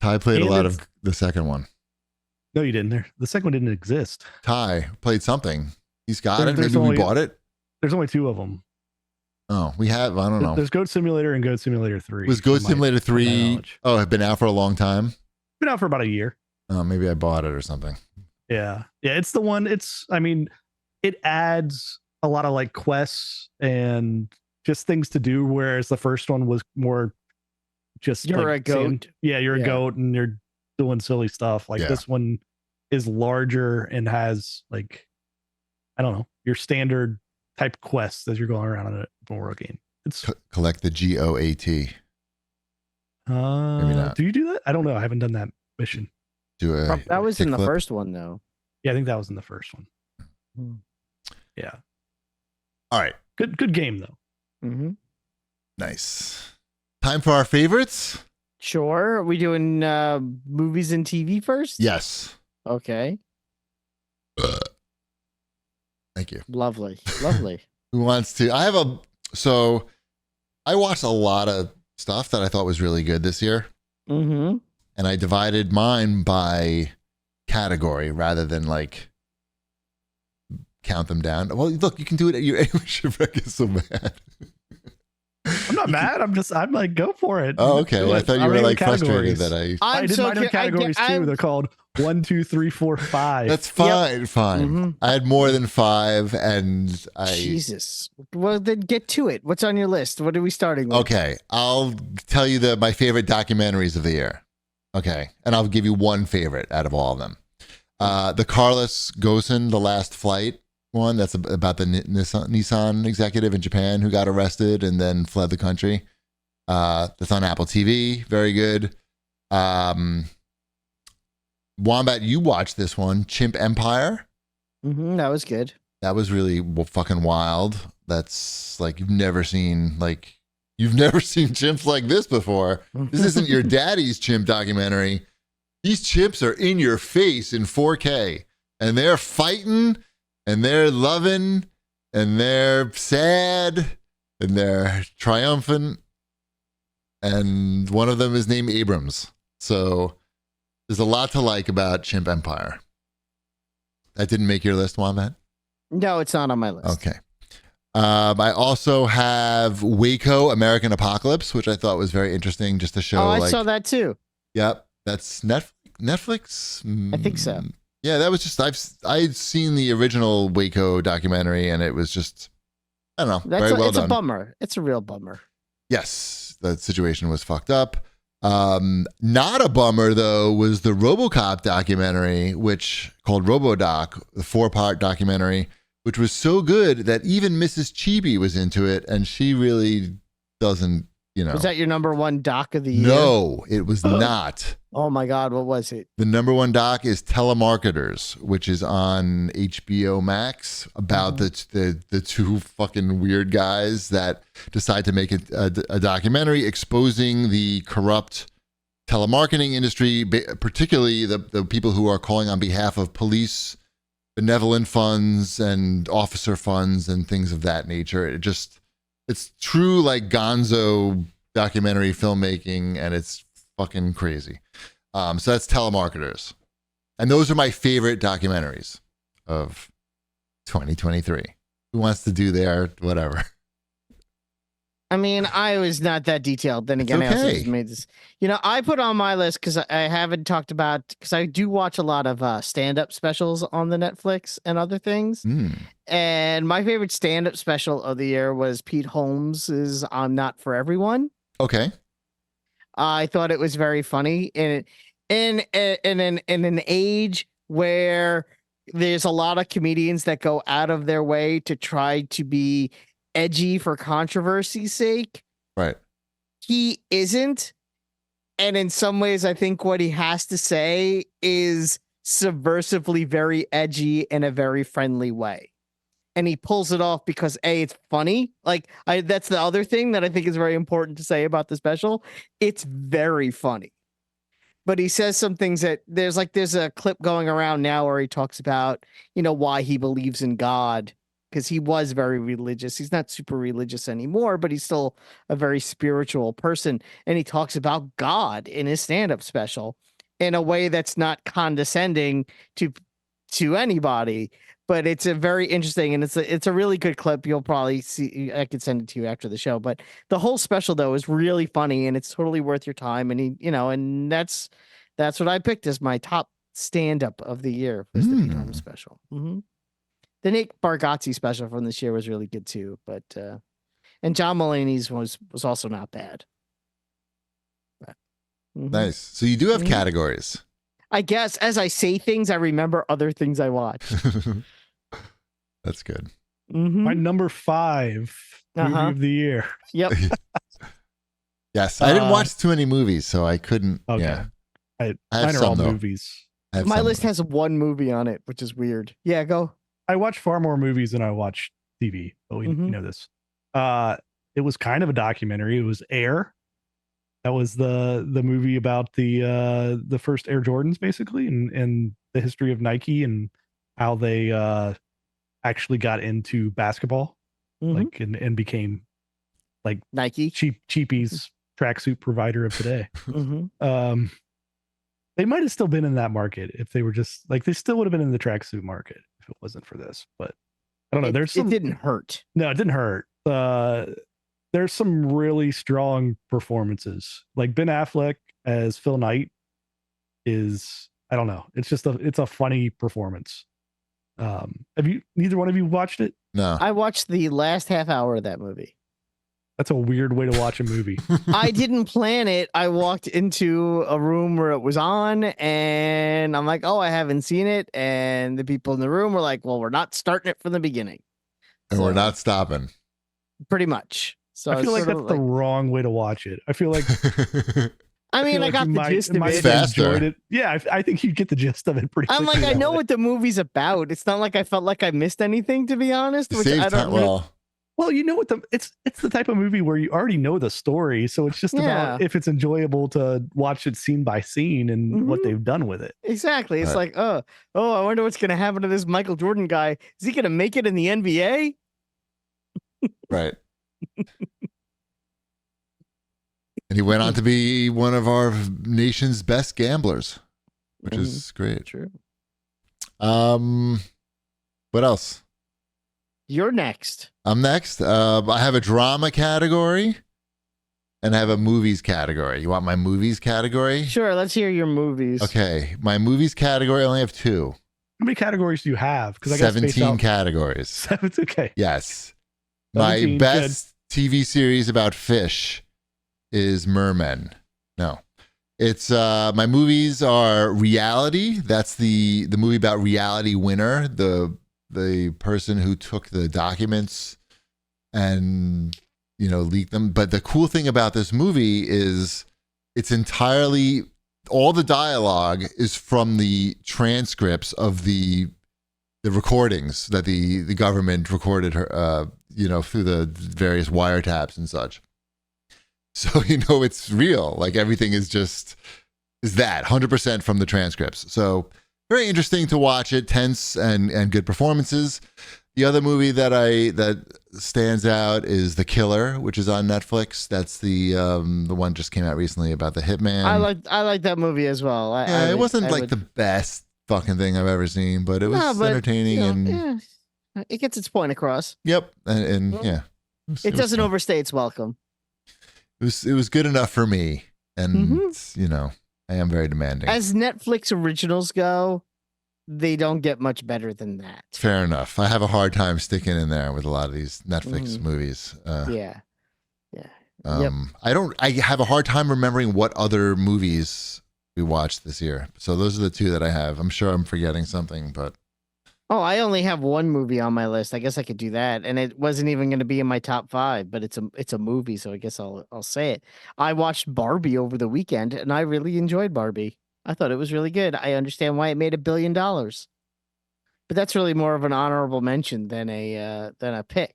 Ty played And a lot of the second one. No, you didn't. The second one didn't exist. Ty played something. He's got it. There's Maybe we only- bought it. There's only 2 of them. Oh, we have. I don't know. There's Goat Simulator and Goat Simulator 3. Was Goat Simulator 3? knowledge. Oh, have been out for a long time. Been out for about a year. Oh, maybe I bought it or something. Yeah. It's the one. It adds a lot of like quests and just things to do, whereas the first one was more just You're like a goat. you're Yeah. a goat and you're doing silly stuff. Like Yeah. this one is larger and has like, I don't know, your standard type quests as you're going around in a Memorial game. It's Collect the GOAT. Maybe not. do you do that? I don't know. I haven't done that mission. Do a That was in the kickflip. first one, though. Yeah, I think that was in the first one. Hmm. Yeah. All right. Good game though. Mm-hmm. Nice. Time for our favorites? Sure. Are we doing movies and TV first? Yes. Okay. Thank you. Lovely. Lovely. Who wants to? So I watched a lot of stuff that I thought was really good this year, Mm-hmm. and I divided mine by category rather than like count them down. Well, look, you can do it at your age. Rebecca is so mad. I'm not mad. I'm like, go for it. Oh, okay. Do I it. thought you I'll were name like categories. frustrated that I. I did mine in categories too. They're called 1, 2, 3, 4, 5. That's fine. Fine. Mhm. I had more than 5, and Jesus. Well, then get to it. What's on your list? What are we starting with? Okay, I'll tell you my favorite documentaries of the year. Okay, and I'll give you one favorite out of all of them. The Carlos Ghosn, The Last Flight one. That's about the Nissan executive in Japan who got arrested and then fled the country. That's on Apple TV. Very good. Wombat, you watched this one, Chimp Empire. Mm-hmm, that was good. That was really fucking wild. That's like you've never seen chimps like this before. This isn't your daddy's chimp documentary. These chimps are in your face in 4K, and they're fighting, and they're loving, and they're sad, and they're triumphant, and one of them is named Abrams. So there's a lot to like about Chimp Empire. That didn't make your list, Wombat? No, it's not on my list. Okay. I also have Waco, American Apocalypse, which I thought was very interesting just to show. Oh, I saw that too. Yep. That's Netflix? I think so. Yeah, that was just, I'd seen the original Waco documentary and it was just, I don't know, very well it's done. a bummer. It's a real bummer. Yes, the situation was fucked up. Not a bummer though was the RoboCop documentary, which called RoboDoc, the 4-part documentary, which was so good that even Mrs. Chibi was into it, and she really doesn't, Was that your number one doc of the year? No, it was not. Oh my God, what was it? The number one doc is Telemarketers, which is on HBO Max about the two fucking weird guys that decide to make a documentary exposing the corrupt telemarketing industry, particularly the people who are calling on behalf of police, benevolent funds, and officer funds, and things of that nature. It's true like gonzo documentary filmmaking, and it's fucking crazy. So that's Telemarketers. And those are my favorite documentaries of 2023. Who wants to do their whatever? I mean, I was not that detailed. Then It's again, I also okay. just made this. I put on my list because I haven't talked about, because I do watch a lot of stand-up specials on the Netflix and other things. And my favorite stand-up special of the year was Pete Holmes's "I'm Not for Everyone." Okay. I thought it was very funny, and in an age where there's a lot of comedians that go out of their way to try to be edgy for controversy's sake. Right. He isn't, and in some ways, I think what he has to say is subversively very edgy in a very friendly way. And he pulls it off because it's funny. That's the other thing that I think is very important to say about the special. It's very funny. But he says some things that there's a clip going around now where he talks about, why he believes in God, because he was very religious. He's not super religious anymore, but he's still a very spiritual person. And he talks about God in his stand-up special in a way that's not condescending to anybody. But it's a very interesting, and it's a really good clip. You'll probably see. I could send it to you after the show. But the whole special though is really funny, and it's totally worth your time. And and that's what I picked as my top stand-up of the year, was the Pete Holmes special. Mm-hmm. The Nick Bargatze special from this year was really good too. But and John Mulaney's was also not bad. But, Nice. So you do have categories. I guess as I say things, I remember other things I watched. That's good. My number 5 movie of the year. Yep. Yes, I didn't watch too many movies, so I couldn't. Okay. Yeah. I have mine are some, all though. movies. My list has one movie on it, which is weird. Yeah, go. I watch far more movies than I watch TV. But you know this. It was kind of a documentary. It was Air. That was the movie about the first Air Jordans, basically, and the history of Nike and how they actually got into basketball, like and became like Nike cheapies tracksuit provider of today. They might have still been in that market if they were just like, they still would have been in the tracksuit market if it wasn't for this. But I don't know. It didn't hurt. No, it didn't hurt. There's some really strong performances. Like Ben Affleck as Phil Knight is, I don't know. It's just it's a funny performance. Neither one of you watched it? No. I watched the last half hour of that movie. That's a weird way to watch a movie. I didn't plan it. I walked into a room where it was on, and I'm like, oh, I haven't seen it. And the people in the room were like, well, we're not starting it from the beginning. And we're not stopping. Pretty much. So I feel like that's the wrong way to watch it. I feel like I got the gist of it. Faster. Yeah, I think you get the gist of it pretty quickly. I'm like, I know what the movie's about. It's not like I felt like I missed anything, to be honest. Which I don't know. Well, you know what, it's the type of movie where you already know the story, so it's just about if it's enjoyable to watch it scene by scene and what they've done with it. Exactly. It's like, I wonder what's going to happen to this Michael Jordan guy. Is he going to make it in the NBA? Right. And he went on to be one of our nation's best gamblers, which is great. True. What else? You're next. I'm next. I have a drama category and I have a movies category. You want my movies category? Sure. Let's hear your movies. Okay. My movies category, I only have 2. How many categories do you have? Because I 17 categories. 7. Okay. Yes. My best TV series about fish is Mermen. No. It's my movies are Reality. That's the movie about Reality Winner, the person who took the documents and leaked them. But the cool thing about this movie is it's entirely, all the dialogue is from the transcripts of the recordings that the government recorded her through the various wiretaps and such. So it's real. Like everything is that 100% from the transcripts. So very interesting to watch it, tense and good performances. The other movie that stands out is The Killer, which is on Netflix. That's the one just came out recently about the hitman. I like that movie as well. It wasn't the best fucking thing I've ever seen, but it was entertaining and it gets its point across. Yep, and yeah. It doesn't fun. overstay its welcome. It was good enough for me, and you know, I am very demanding. As Netflix originals go, they don't get much better than that. Fair enough. I have a hard time sticking in there with a lot of these Netflix movies. Yeah. I have a hard time remembering what other movies we watched this year. So those are the two that I have. I'm sure I'm forgetting something, but Oh, I only have one movie on my list. I guess I could do that, and it wasn't even going to be in my top 5. But it's a movie, so I guess I'll say it. I watched Barbie over the weekend, and I really enjoyed Barbie. I thought it was really good. I understand why it made $1 billion, but that's really more of an honorable mention than a pick.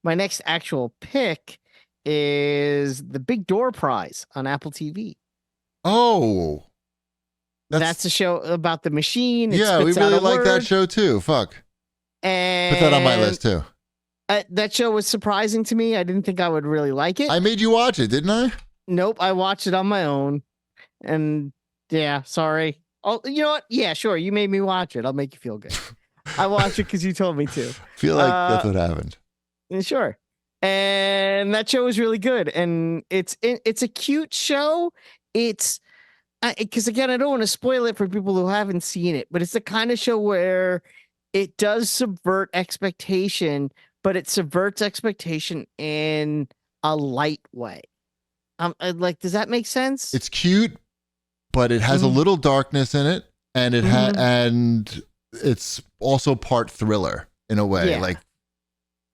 My next actual pick is the Big Door Prize on Apple TV. oh, That's a show about the machine. It yeah, we spits out really a like that word, show too. Fuck, and put that on my list too. That show was surprising to me. I didn't think I would really like it. I made you watch it, didn't I? Nope, I watched it on my own, and yeah, sorry. Oh, you know what? Yeah, sure. You made me watch it. I'll make you feel good. I watched it because you told me to. Feel like that's what happened. Sure. And that show is really good, and it's a cute show. It's because again, I don't want to spoil it for people who haven't seen it, but it's the kind of show where it does subvert expectation, but it subverts expectation in a light way. Like, does that make sense? It's cute, but it has a little darkness in it, and and it's also part thriller in a way. Yeah. Like,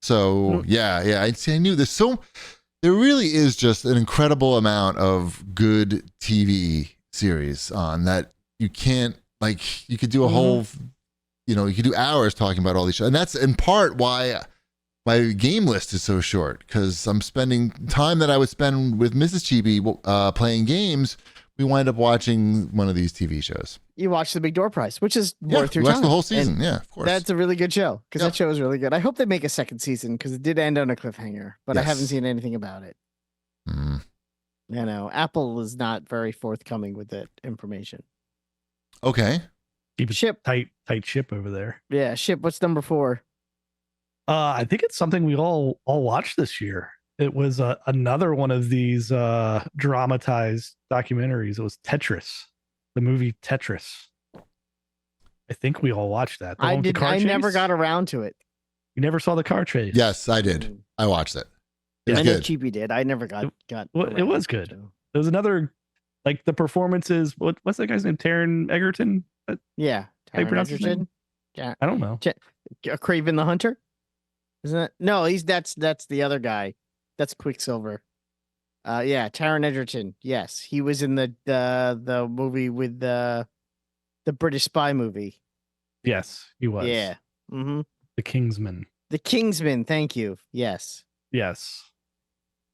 so yeah. I knew this. There really is just an incredible amount of good TV series on that you can't, like, you could do a whole, you could do hours talking about all these shows. And that's in part why my game list is so short, because I'm spending time that I would spend with Mrs. Chibi playing games. We wind up watching one of these TV shows. You watch The Big Door Prize, which is worth your watch time. the whole season. And yeah, of course. that's a really good show, because that show is really good. I hope they make a second season, because it did end on a cliffhanger, but I haven't seen anything about it. You know, Apple is not very forthcoming with that information. Okay. Keep it Ship. tight ship over there. Yeah, Ship. What's number 4? I think it's something we all watched this year. It was another one of these dramatized documentaries. It was Tetris, the movie Tetris. I think we all watched that. I did. I never got around to it. You never saw the car chase? Yes, I did. I watched it. It was I know good. Cheapy did. I never got. Well, it was good. There was another, like, the performances. What's that guy's name? Taron Egerton. Yeah, How you pronounce his name? Yeah, I don't know. Craven the Hunter. Isn't it? No, that's the other guy. That's Quicksilver. Yeah, Taron Egerton. Yes, he was in the movie with the British spy movie. Yes, he was. Yeah. The Kingsman. The Kingsman. Thank you. Yes. Yes.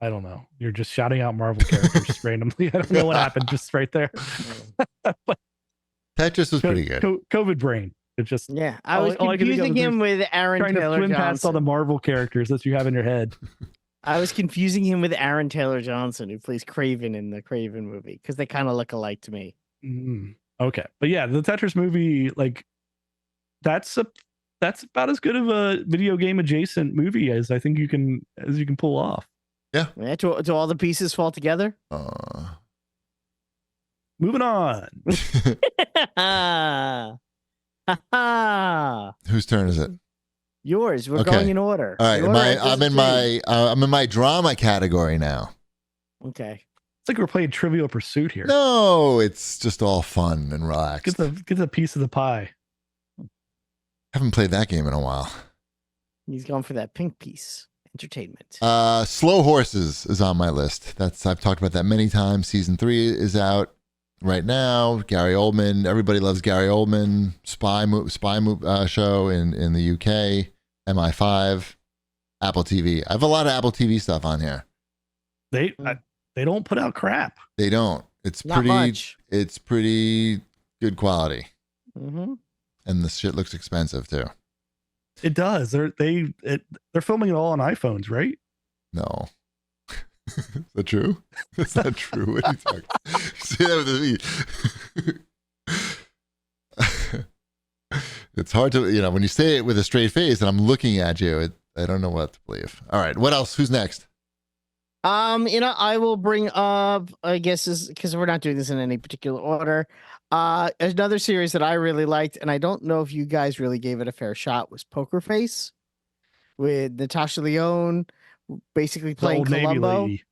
I don't know. You're just shouting out Marvel characters randomly. I don't know what happened just right there. Tetris was pretty good. COVID brain. It just I was confusing him with Aaron trying Taylor to swim Johnson. past all the Marvel characters that you have in your head. I was confusing him with Aaron Taylor Johnson, who plays Craven in the Craven movie, because they kind of look alike to me. Okay, but yeah, the Tetris movie, like, that's about as good of a video game adjacent movie as I think you can pull off. Yeah. Do all the pieces fall together? Moving on. Whose turn is it? Yours. We're going in order. All right. I'm in my drama category now. Okay. It's like we're playing Trivial Pursuit here. No, it's just all fun and relaxed. Get the piece of the pie. Haven't played that game in a while. He's going for that pink piece. Entertainment. Slow Horses is on my list. I've talked about that many times. Season 3 is out right now. Gary Oldman. Everybody loves Gary Oldman. Spy show in the UK. MI5. Apple TV. I have a lot of Apple TV stuff on here. They don't put out crap. They don't. It's not much. It's pretty good quality. Mm-hmm. And the shit looks expensive too. It does. They're filming it all on iPhones, right? No. Is that true? That's not true. What are you talking? Say that with me. It's hard to, when you say it with a straight face and I'm looking at you, I don't know what to believe. All right, what else? Who's next? I will bring up, I guess, because we're not doing this in any particular order. Another series that I really liked, and I don't know if you guys really gave it a fair shot, was Poker Face with Natasha Lyonne, basically The playing old Navy Columbo. lady.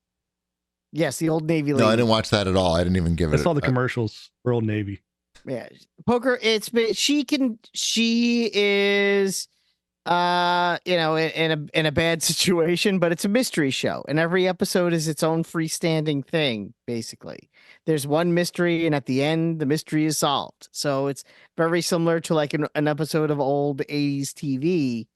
Yes, the old Navy lady. No, I didn't watch that at all. I didn't even give it. I saw the commercials for Old Navy. Yeah, poker. She is in a bad situation, but it's a mystery show, and every episode is its own freestanding thing. Basically, there's one mystery, and at the end, the mystery is solved. So it's very similar to like an episode of old 80s TV,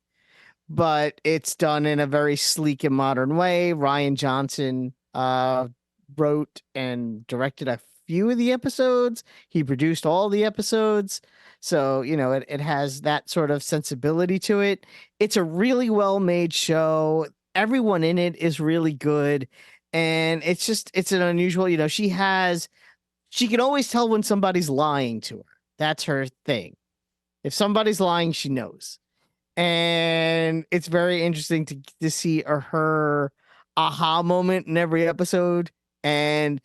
but it's done in a very sleek and modern way. Ryan Johnson wrote and directed a few of the episodes. He produced all the episodes. So, it has that sort of sensibility to it. It's a really well-made show. Everyone in it is really good. And it's an unusual, she can always tell when somebody's lying to her. That's her thing. If somebody's lying, she knows. And it's very interesting to see her aha moment in every episode and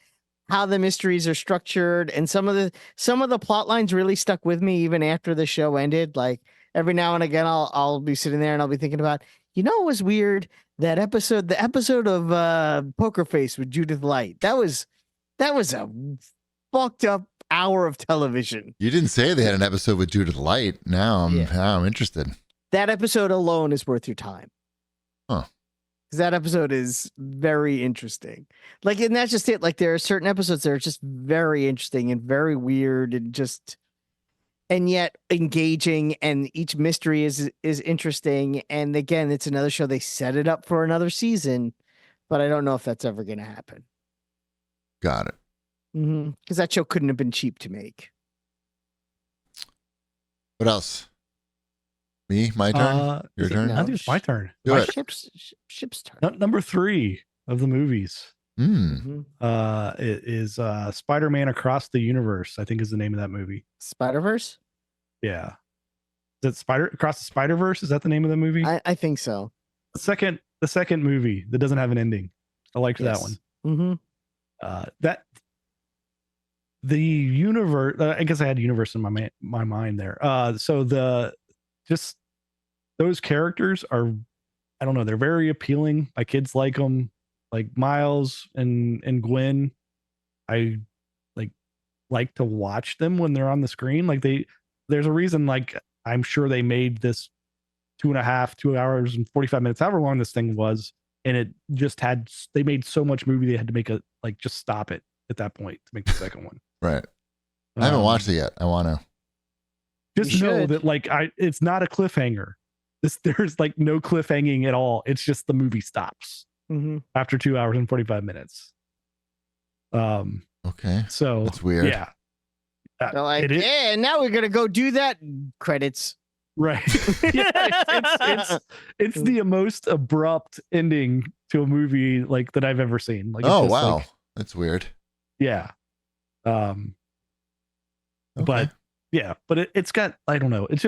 how the mysteries are structured. And some of the plot lines really stuck with me even after the show ended. Like every now and again, I'll be sitting there and I'll be thinking about, it was weird, the episode of Poker Face with Judith Light. That was a fucked up hour of television. You didn't say they had an episode with Judith Light. Now I'm interested. That episode alone is worth your time. Huh. Because that episode is very interesting. Like, and that's just it. Like, there are certain episodes that are just very interesting and very weird and yet engaging. And each mystery is interesting. And again, it's another show. They set it up for another season, but I don't know if that's ever going to happen. Got it. Because that show couldn't have been cheap to make. What else? Me? My turn? Your turn? I think it's my turn. Do it. Ship's turn. Number 3 of the movies. Mm. It is Spider-Man Across the Universe, I think is the name of that movie. Spider-Verse? Yeah. Is it Across the Spider-Verse? Is that the name of the movie? I think so. The second movie that doesn't have an ending. I liked that one. That the universe. I guess I had universe in my mind there. So those characters are, I don't know, they're very appealing. My kids like them, like Miles and Gwen. I like to watch them when they're on the screen. Like there's a reason. Like I'm sure they made this 2 hours and 45 minutes, however long this thing was, and it just they made so much movie they had to make just stop it at that point to make the second one. Right. I haven't watched it yet. I want to. Just know that it's not a cliffhanger. There's no cliffhanging at all. It's just the movie stops after 2 hours and 45 minutes. Okay. So that's weird. Yeah. They're like, now we're gonna go do that. Credits. Right. It's the most abrupt ending to a movie that I've ever seen. Wow. That's weird. Yeah. Okay. But it's got, I don't know. It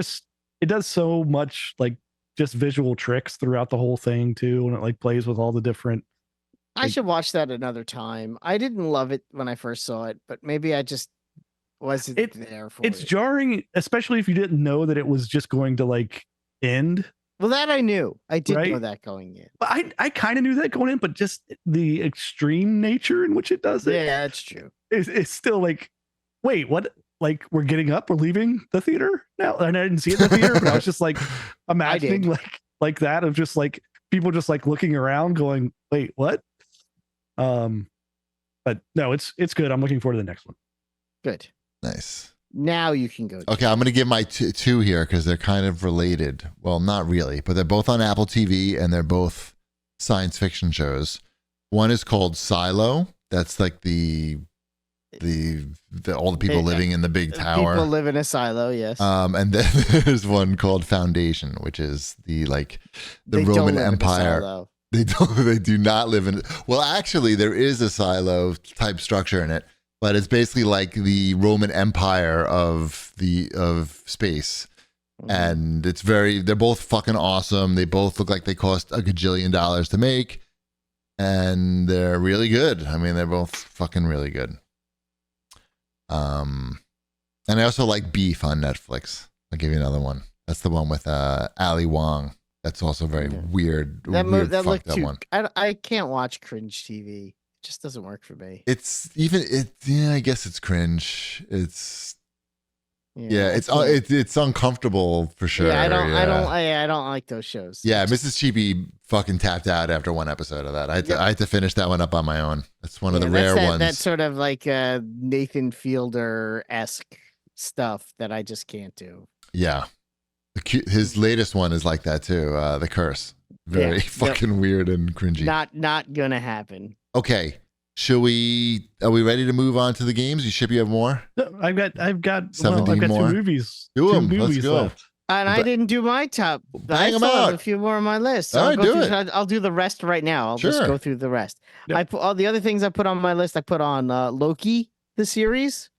does so much just visual tricks throughout the whole thing too. And it plays with all the different. I should watch that another time. I didn't love it when I first saw it, but maybe I just wasn't there for it. It's jarring, especially if you didn't know that it was just going to end. Well, that I knew. I did know that going in. But I kind of knew that going in, but just the extreme nature in which it does it. Yeah, that's true. It's still wait, what? We're getting up, we're leaving the theater now. And I didn't see it in the theater, but I was just imagining like that of just people just looking around going, wait, what? But no, it's good. I'm looking forward to the next one. Good. Nice. Now you can go. Okay, I'm going to give my two here because they're kind of related. Well, not really, but they're both on Apple TV and they're both science fiction shows. One is called Silo. That's the all the people living in the big tower. People live in a silo, yes. And then there's one called Foundation, which is the Roman Empire. They do not live in. Well, actually, there is a silo type structure in it, but it's basically like the Roman Empire of space. And they're both fucking awesome. They both look like they cost a gajillion dollars to make. And they're really good. I mean, they're both fucking really good. And I also like Beef on Netflix. I'll give you another one. That's the one with Ali Wong. That's also very weird. That fucked up one. I can't watch cringe TV. It just doesn't work for me. I guess it's cringe. It's uncomfortable for sure. Yeah, I don't like those shows. Yeah, Mrs. Cheapy fucking tapped out after one episode of that. I had to finish that one up on my own. That's one of the rare ones. That's sort of like Nathan Fielder-esque stuff that I just can't do. Yeah. His latest one is like that too. The Curse. Very fucking weird and cringy. Not gonna happen. Okay. Are we ready to move on to the games? You have more? I've got 17 more. 2 movies. Do them. Let's go. Left. And I didn't do my top. Bang them out. A few more on my list. All right, do it. I'll do the rest right now. I'll just go through the rest. Yep. I put all the other things I put on my list. I put on Loki, the series.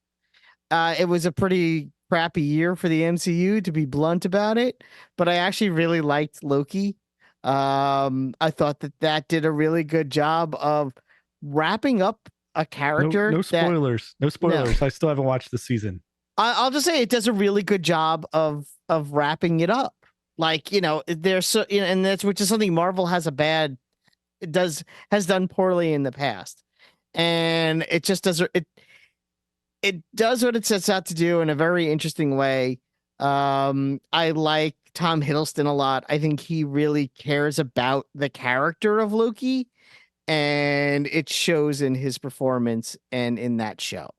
It was a pretty crappy year for the MCU, to be blunt about it, but I actually really liked Loki. I thought that did a really good job of wrapping up a character. No spoilers. No spoilers. No. I still haven't watched the season. I'll just say it does a really good job of wrapping it up. Like, there's so, and that's, which is something Marvel has done poorly in the past. And it just does it does what it sets out to do in a very interesting way. I like Tom Hiddleston a lot. I think he really cares about the character of Loki, and it shows in his performance and in that show.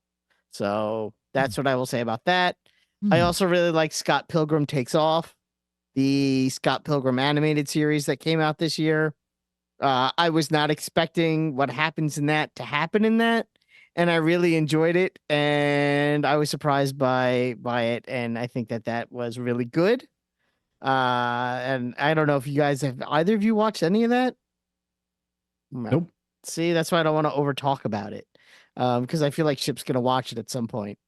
So that's what I will say about that. I also really like Scott Pilgrim Takes Off, the Scott Pilgrim animated series that came out this year. I was not expecting what happens in that to happen in that, and I really enjoyed it, and I was surprised by it, and I think that was really good. And I don't know if you guys have either of you watched any of that. Nope. See, that's why I don't want to over talk about it, because I feel like Chip's gonna watch it at some point.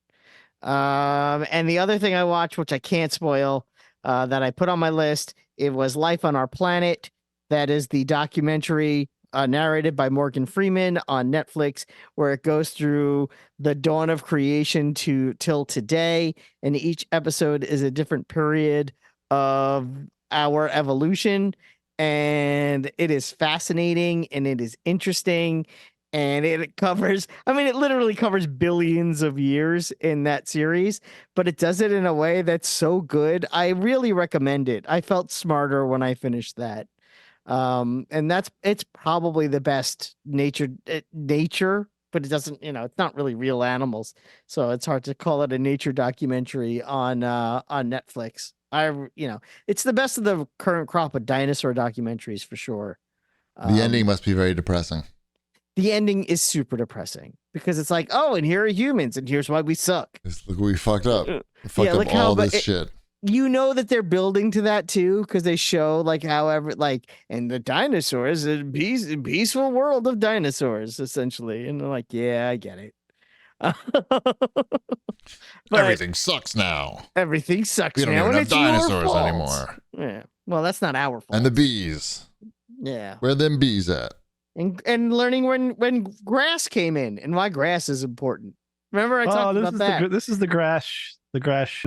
And the other thing I watched, which I can't spoil, that I put on my list, it was Life on Our Planet. That is the documentary narrated by Morgan Freeman on Netflix, where it goes through the dawn of creation till today, and each episode is a different period of our evolution, and it is fascinating and it is interesting, and it literally covers billions of years in that series, but it does it in a way that's so good. I really recommend it. I felt smarter when I finished that. And it's probably the best nature, but it doesn't, it's not really real animals, so it's hard to call it a nature documentary on Netflix. It's the best of the current crop of dinosaur documentaries for sure. The ending must be very depressing. The ending is super depressing because it's like, oh, and here are humans, and here's why we suck. Look, we fucked up. We fucked up all this shit. That they're building to that too, because they show and the dinosaurs, a peaceful world of dinosaurs, essentially. And they're like, yeah, I get it. Everything sucks now. Everything sucks we don't now. Even have dinosaurs anymore. Yeah. Well, that's not our fault. And the bees. Yeah. Where are them bees at? And learning when grass came in and why grass is important. Remember I talked about that. This is the grass show.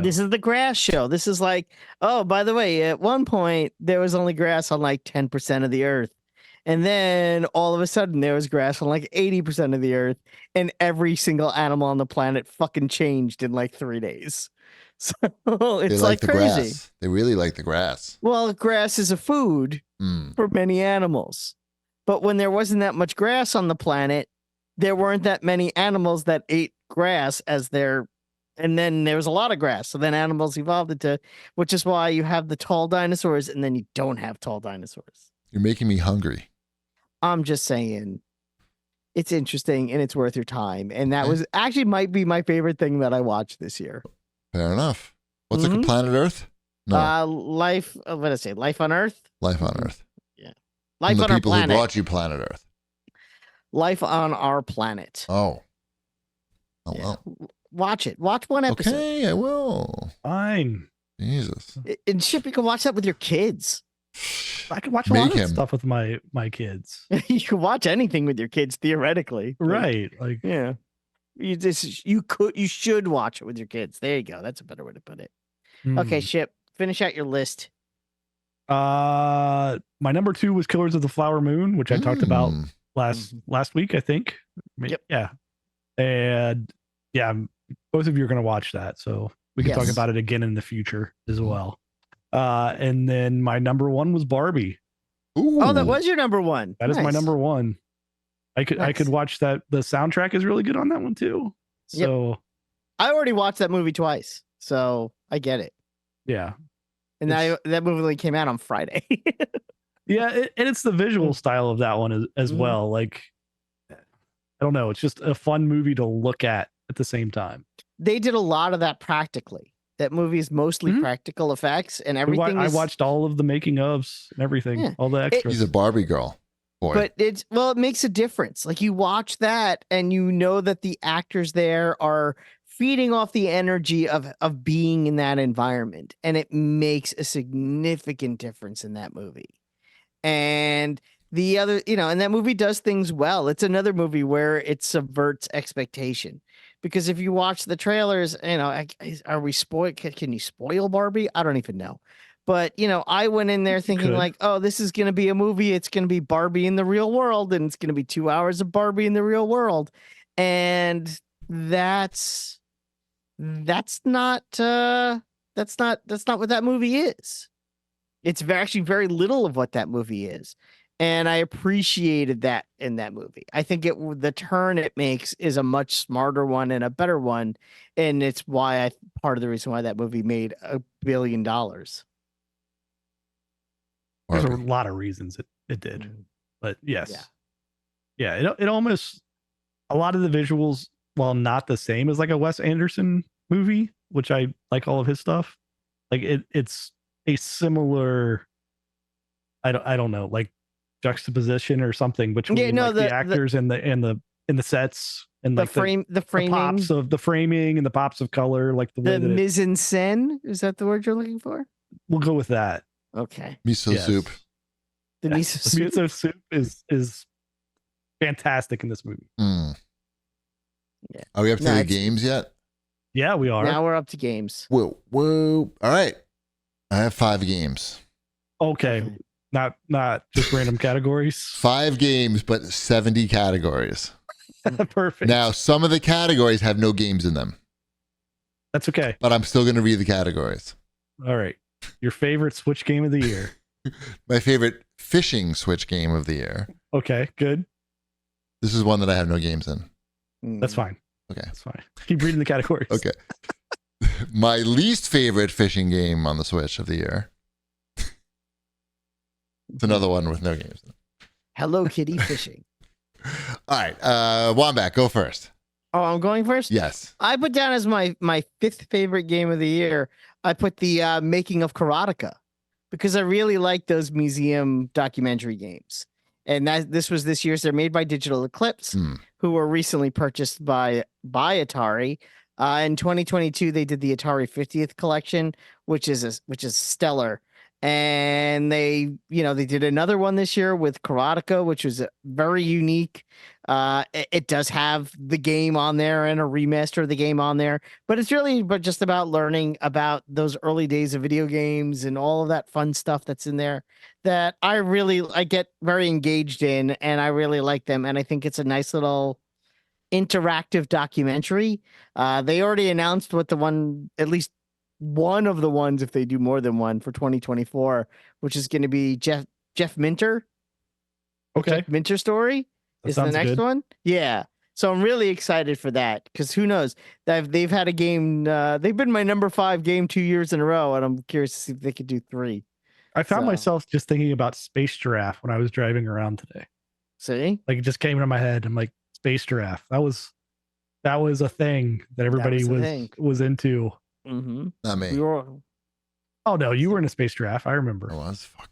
This is the grass show. This is like, oh, by the way, at one point there was only grass on like 10% of the earth. And then all of a sudden there was grass on like 80% of the earth, and every single animal on the planet fucking changed in like 3 days. So it's like the crazy. Grass. They really like the grass. Well, grass is a food for many animals. But when there wasn't that much grass on the planet, there weren't that many animals that ate grass and then there was a lot of grass. So then animals evolved into, which is why you have the tall dinosaurs and then you don't have tall dinosaurs. You're making me hungry. I'm just saying it's interesting and it's worth your time. And that was actually might be my favorite thing that I watched this year. Fair enough. What's it, Planet Earth? No. Life on Earth? Life on Earth. Yeah. Life on our planet. The people who brought you Planet Earth. Life on Our Planet. Oh. Oh, yeah. Well. Watch it. Watch one episode. Okay, I will. Fine. Jesus. And shit, you can watch that with your kids. I could watch a Make lot him. of stuff with my kids. You can watch anything with your kids theoretically. Right. Like Yeah. You should watch it with your kids. There you go. That's a better way to put it. Okay, Ship, finish out your list. My number 2 was Killers of the Flower Moon, which I talked about Mm. last week, I think. Yep. Yeah. And yeah, both of you are going to watch that, so we can talk Yes. about it again in the future as well. And then my number 1 was Barbie. Ooh. Oh, that was your number 1. That is my number 1. I could watch that. The soundtrack is really good on that one too. So I already watched that movie twice, so I get it. yeah. And that movie only came out on Friday. Yeah, and it's the visual style of that one as Mhm. well. Like, I don't know, it's just a fun movie to look at the same time. They did a lot of that practically. That movie is mostly practical effects, and everything. I watched all of the making ofs and everything, Yeah. all the extras. She's a Barbie girl. Boy. But it makes a difference. Like you watch that, and you know that the actors there are feeding off the energy of being in that environment, and it makes a significant difference in that movie. And the other, and that movie does things well. It's another movie where it subverts expectation. Because if you watch the trailers, are we spoiled? Can you spoil Barbie? I don't even know. But, I went in there thinking like, oh, this is going to be a movie. It's going to be Barbie in the real world. And it's going to be 2 hours of Barbie in the real world. And that's not what that movie is. It's actually very little of what that movie is. And I appreciated that in that movie. I think the turn it makes is a much smarter one and a better one. And it's part of the reason why that movie made $1 billion. There's a lot of reasons it did. But yes. Yeah, it almost, a lot of the visuals, while not the same as like a Wes Anderson movie, which I like all of his stuff, like it's a similar, I don't know, like juxtaposition or something between the actors and the sets and like the pops of the framing and the pops of color, like the mise en scène. Is that the word you're looking for? We'll go with that. Okay. Miso soup. The miso soup is fantastic in this movie. Yeah. Are we up to the games yet? Yeah, we are. Now we're up to games. Whoa. All right. I have 5 games. Okay. Not just random categories. 5 games, but 70 categories. Perfect. Now, some of the categories have no games in them. That's okay. But I'm still going to read the categories. All right. Your favorite Switch game of the year? My favorite fishing Switch game of the year. Okay, good. This is one that I have no games in. That's fine. Okay. That's fine. Keep reading the categories. Okay. My least favorite fishing game on the Switch of the year. It's another one with no games. Hello Kitty fishing. All right. Wombat, go first. Oh, I'm going first? Yes. I put down as my 5th favorite game of the year, I put the Making of Karateka, because I really like those museum documentary games. And this was this year's. They're made by Digital Eclipse, who were recently purchased by Atari. In 2022, they did the Atari 50th collection, which is stellar. And they did another one this year with Karateka, which was very unique. It does have the game on there and a remaster of the game on there, but it's really just about learning about those early days of video games and all of that fun stuff that's in there that I get very engaged in, and I really like them. And I think it's a nice little interactive documentary. They already announced at least one of the ones, if they do more than one, for 2024, which is going to be Jeff Minter. Okay. Jeff Minter story is the next one. Yeah. So I'm really excited for that, because who knows? They've had a game. They've been my number 5 game 2 years in a row, and I'm curious to see if they could do 3. I found myself just thinking about Space Giraffe when I was driving around today. See? Like, it just came into my head. I'm like, Space Giraffe. That was a thing that everybody was into. Mm-hmm. Not me. Oh no, you were in a Space Giraffe. I remember. I was. Fuck.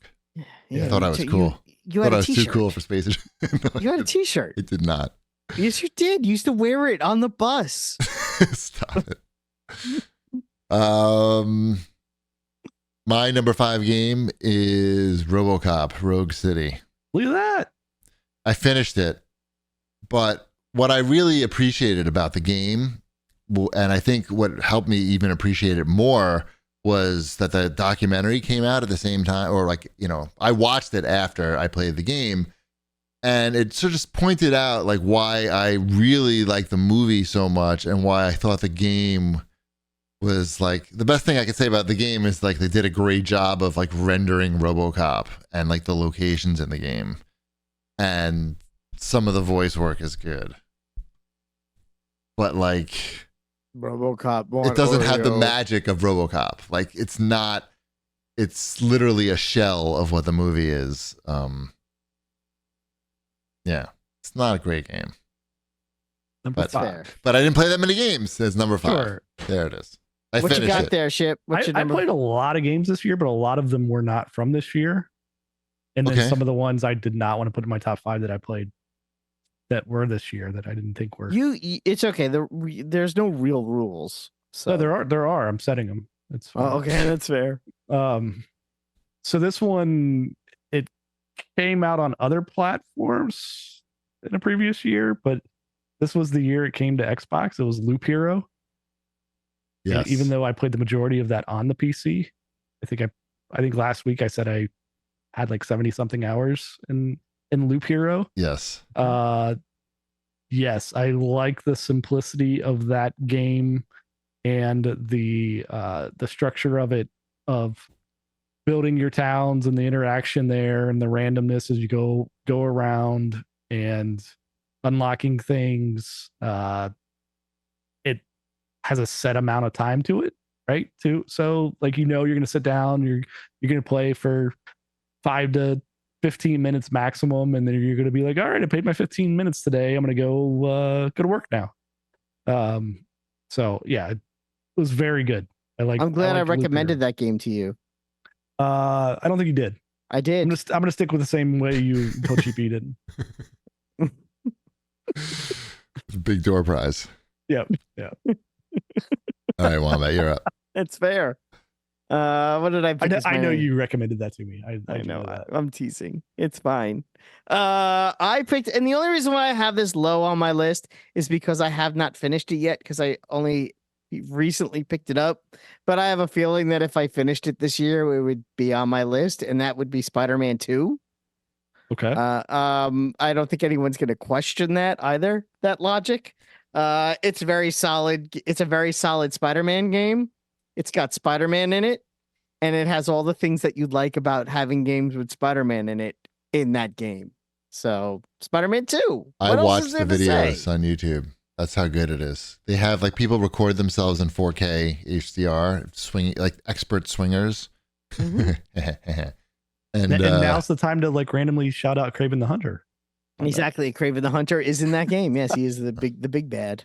Yeah, I thought I was cool. You had I a was t-shirt. too cool for Space. No, you had a t-shirt. It did not. Yes, you did. You used to wear it on the bus. Stop it. My number 5 game is RoboCop Rogue City. Look at that. I finished it, but what I really appreciated about the game, and I think what helped me even appreciate it more, was that the documentary came out at the same time, or like, you know, I watched it after I played the game, and it sort of just pointed out like why I really liked the movie so much and why I thought the game was like the best thing I could say about the game is like they did a great job of like rendering RoboCop and like the locations in the game, and some of the voice work is good, but like RoboCop. it doesn't have the magic of RoboCop. Like it's not. It's literally a shell of what the movie is. Yeah, it's not a great game. Number 5. But I didn't play that many games. It's number 5. Sure. There it is. I What you finished got it. there, Ship? What's your I number? played a lot of games this year, but a lot of them were not from this year. And then Okay. some of the ones I did not want to put in my top 5 that I played that were this year that I didn't think were. It's okay. There's no real rules. So No, there are. I'm setting them. It's fine. Oh, okay, that's fair. So this one, it came out on other platforms in a previous year, but this was the year it came to Xbox. It was Loop Hero. Yes. Even though I played the majority of that on the PC, I think last week I said I had like 70 something hours in Loop Hero. Yes. Yes, I like the simplicity of that game and the structure of it, of building your towns and the interaction there and the randomness as you go around and unlocking things. It has a set amount of time to it, right? So like, you know, you're going to sit down, you're going to play for 5 to 15 minutes maximum, and then you're going to be like, all right, I paid my 15 minutes today, I'm going to go to work now. So yeah, it was very good. I'm glad I liked Loop recommended Hero. that game to you. I don't think you did. I did. I'm gonna stick with the same way you told GP did. Big door prize. Yeah. All right, Wombat, you're up. It's fair. What did I pick? I know you recommended that to me. I know. that. I'm teasing. It's fine. I picked, and the only reason why I have this low on my list is because I have not finished it yet, because I only recently picked it up. But I have a feeling that if I finished it this year, it would be on my list, and that would be Spider-Man 2. Okay. I don't think anyone's going to question that either. That logic. It's very solid. It's a very solid Spider-Man game. It's got Spider-Man in it, and it has all the things that you'd like about having games with Spider-Man in it in that game. So Spider-Man 2. I watched the videos on YouTube. That's how good it is. They have like people record themselves in 4K HDR, swinging like expert swingers. Mm-hmm. and now's the time to like randomly shout out Kraven the Hunter. Exactly. Kraven the Hunter is in that game. Yes, he is the big bad.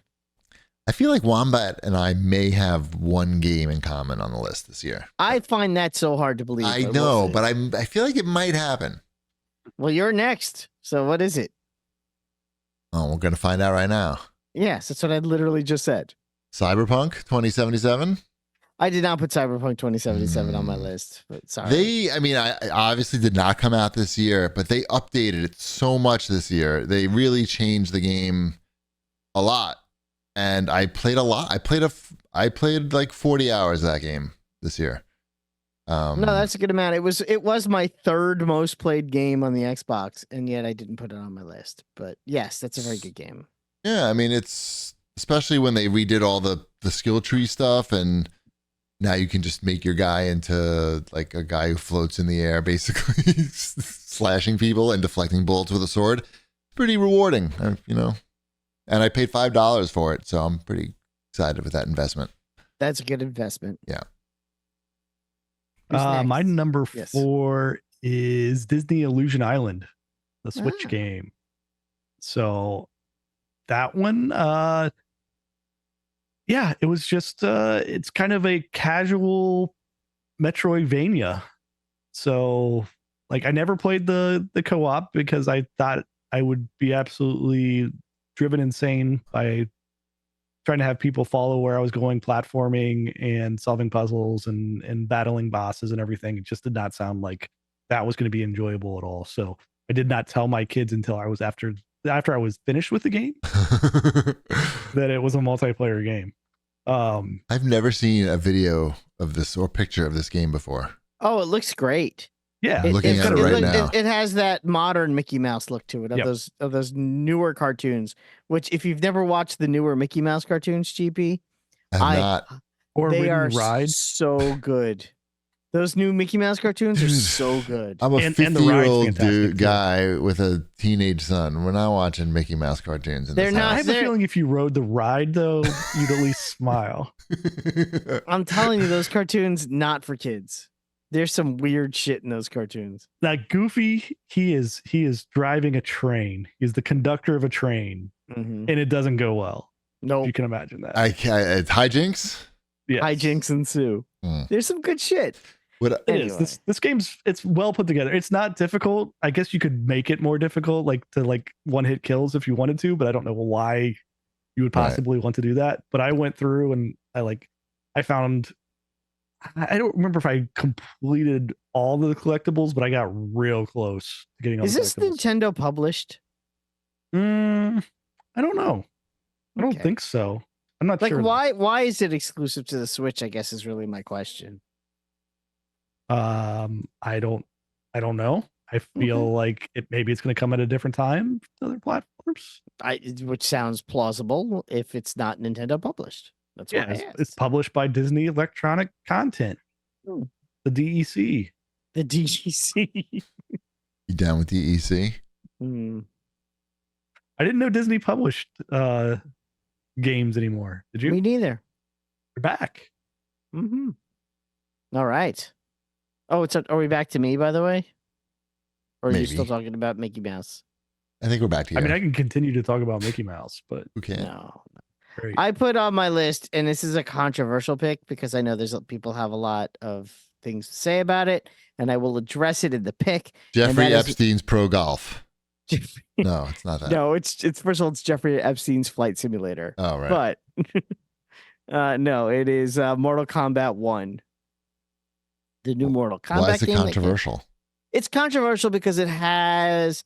I feel like Wombat and I may have one game in common on the list this year. I find that so hard to believe. I know, but I feel like it might happen. Well, you're next. So what is it? Oh, we're going to find out right now. Yes, that's what I literally just said. Cyberpunk 2077. I did not put Cyberpunk 2077 on my list, but sorry. I obviously did not come out this year, but they updated it so much this year. They really changed the game a lot. And I played a lot. I played like 40 hours of that game this year. No, that's a good amount. It was my third most played game on the Xbox, and yet I didn't put it on my list. But yes, that's a very good game. Yeah, I mean, it's especially when they redid all the skill tree stuff, and now you can just make your guy into like a guy who floats in the air, basically slashing people and deflecting bullets with a sword. Pretty rewarding, you know. And I paid $5 for it, so I'm pretty excited with that investment. That's a good investment. Yeah. My number 4 is Disney Illusion Island, the Switch game. So that one, yeah, it was just it's kind of a casual Metroidvania. So like I never played the co-op because I thought I would be absolutely driven insane by trying to have people follow where I was going, platforming and solving puzzles and battling bosses and everything. It just did not sound like that was going to be enjoyable at all. So I did not tell my kids until I was after I was finished with the game that it was a multiplayer game. I've never seen a video of this or picture of this game before. Oh, it looks great. Yeah, I'm looking at it right now. It has that modern Mickey Mouse look to it, of Yep. those newer cartoons. Which, if you've never watched the newer Mickey Mouse cartoons, GP, I have not. or they are ridden rides. so good. Those new Mickey Mouse cartoons are Dude, so good. I'm a And the ride's 50-year-old fantastic, dude too. guy with a teenage son. We're not watching Mickey Mouse cartoons in They're this not- I house. have a feeling if you rode the ride though, you'd at least smile. I'm telling you, those cartoons not for kids. There's some weird shit in those cartoons. Now Goofy, he is driving a train. He's the conductor of a train, Mm-hmm. and it doesn't go well. If Nope. you can imagine that. I can't. Hijinks? Yes. Hijinks ensue. Hmm. There's some good shit. What? It is. Anyway. This game's it's well put together. It's not difficult. I guess you could make it more difficult, like to one hit kills if you wanted to, but I don't know why you would Right. possibly want to do that. But I went through and I found I don't remember if I completed all the collectibles, but I got real close to getting all Is the this collectibles. Nintendo published? I don't know. I don't Okay. think so. I'm not Like, sure. why is it exclusive to the Switch? I guess is really my question. I don't know. I feel like maybe it's going to come at a different time to other platforms. Which sounds plausible if it's not Nintendo published. That's why I It's asked. published by Disney Electronic Content, Hmm. the DEC. The DGC. You down with DEC? Hmm. I didn't know Disney published games anymore. Did you? Me neither. You're back. Mm-hmm. All right. Oh, are we back to me, by the way? Or are you still Maybe. talking about Mickey Mouse? I think we're back to you. I mean, I can continue to talk about Mickey Mouse, but Who can't? No. great. I put on my list, and this is a controversial pick because I know people have a lot of things to say about it, and I will address it in the pick. Jeffrey that is- Epstein's Pro Golf. No, it's not that. No, it's first of all, it's Jeffrey Epstein's Flight Simulator. Oh, right. But no, it is Mortal Kombat 1. The new Mortal Kombat Why is it game that came- controversial? It's controversial because it has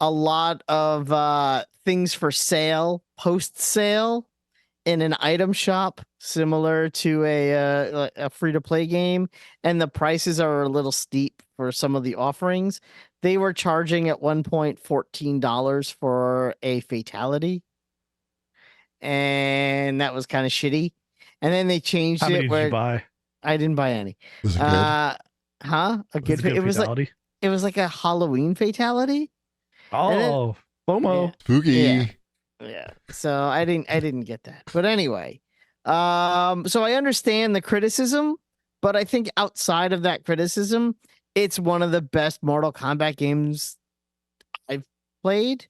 a lot of things for sale, post sale, in an item shop similar to a free to play game, and the prices are a little steep for some of the offerings. They were charging at one point $14 for a fatality, and that was kind of shitty. And then they changed How many it did where you buy? I didn't buy any. Was it good? A Was good. it a good It was like fatality? it was like a Halloween fatality. Oh, FOMO. Spooky. yeah. Yeah. So I didn't get that. But anyway, so I understand the criticism, but I think outside of that criticism, it's one of the best Mortal Kombat games I've played.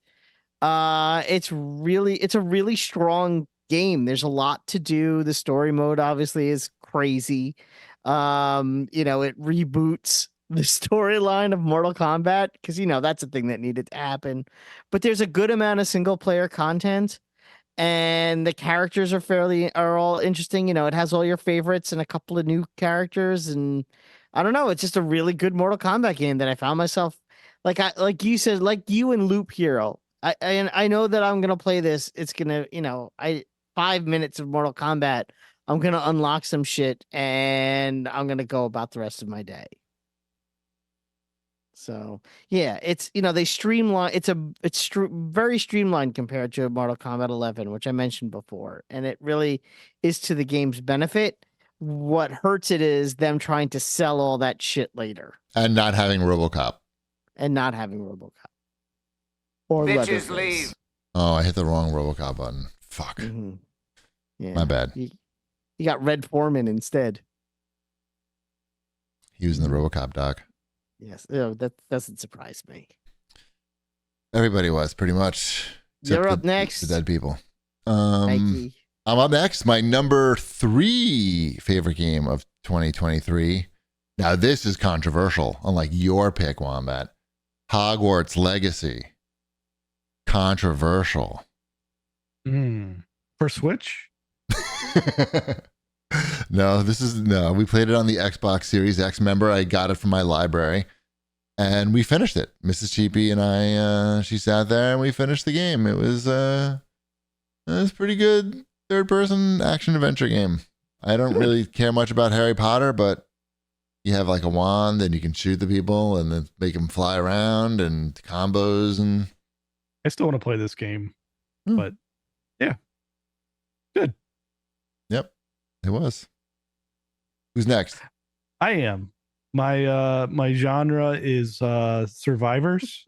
It's a really strong game. There's a lot to do. The story mode obviously is crazy. It reboots the storyline of Mortal Kombat because that's a thing that needed to happen. But there's a good amount of single player content, and the characters are all interesting. It has all your favorites and a couple of new characters, and I don't know. It's just a really good Mortal Kombat game that I found myself like you said, like you and Loop Hero. I know that I'm gonna play this. It's gonna 5 minutes of Mortal Kombat. I'm gonna unlock some shit and I'm gonna go about the rest of my day. So yeah, it's they streamline. It's very streamlined compared to Mortal Kombat 11, which I mentioned before, and it really is to the game's benefit. What hurts it is them trying to sell all that shit later And not having RoboCop. and not having RoboCop or Bitches Leatherface. leave. Oh, I hit the wrong RoboCop button. Fuck. Mhm. Yeah, My bad. You got Red Foreman instead. He was in the RoboCop doc. Yes, that doesn't surprise me. Everybody was pretty much. You're except up next. The dead people. Mikey. I'm up next. My number 3 favorite game of 2023. Now, this is controversial, unlike your pick, Wombat. Hogwarts Legacy. Controversial. For Switch? No, we played it on the Xbox Series X. Remember, I got it from my library and we finished it. Mrs. Cheapy and I, she sat there and we finished the game. It was pretty good third person action adventure game. I don't really care much about Harry Potter, but you have like a wand and you can shoot the people and then make them fly around and combos. And I still want to play this game, but yeah, good. Yep, it was. Who's next? I am. My genre is survivors.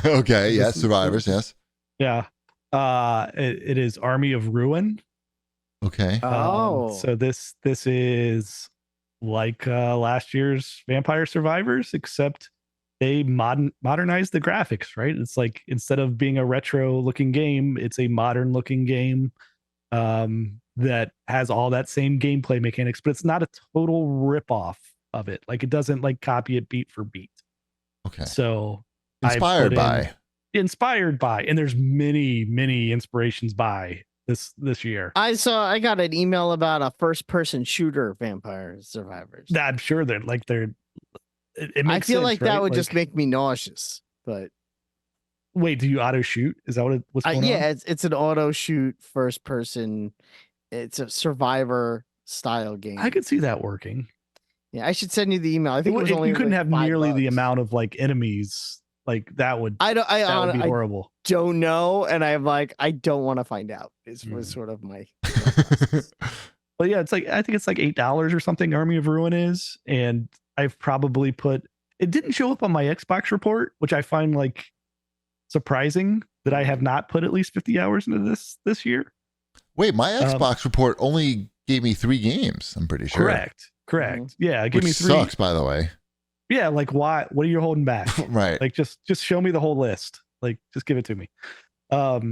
Okay, yes, survivors, yes. Yeah. It is Army of Ruin. Okay. So this is like last year's Vampire Survivors, except they modernized the graphics, right? It's like instead of being a retro looking game, it's a modern looking game that has all that same gameplay mechanics, but it's not a total ripoff of it. Like it doesn't like copy it beat for beat. Okay. So inspired by, and there's many inspirations by this year. I got an email about a first person shooter Vampire Survivors. I'm sure it makes I feel sense, like right? that would just make me nauseous. But wait, do you auto shoot? Is that what's going on? Yeah, it's an auto shoot first person. It's a survivor style game. I could see that working. Yeah, I should send you the email. I think it was only you couldn't like have nearly the $5. amount of like enemies. Like that would that would be horrible. Don't know, and I'm like, I don't want to find out. Was sort of my. But yeah, it's like I think it's like $8 or something. Army of Ruin is, and I've probably put. It didn't show up on my Xbox report, which I find like surprising that I have not put at least 50 hours into this year. Wait, my Xbox report only gave me 3 games. I'm pretty sure. Correct. Mm-hmm. Yeah, give me 3. Sucks, by the way. Yeah, like why? What are you holding back? Right. Like just show me the whole list. Like just give it to me. But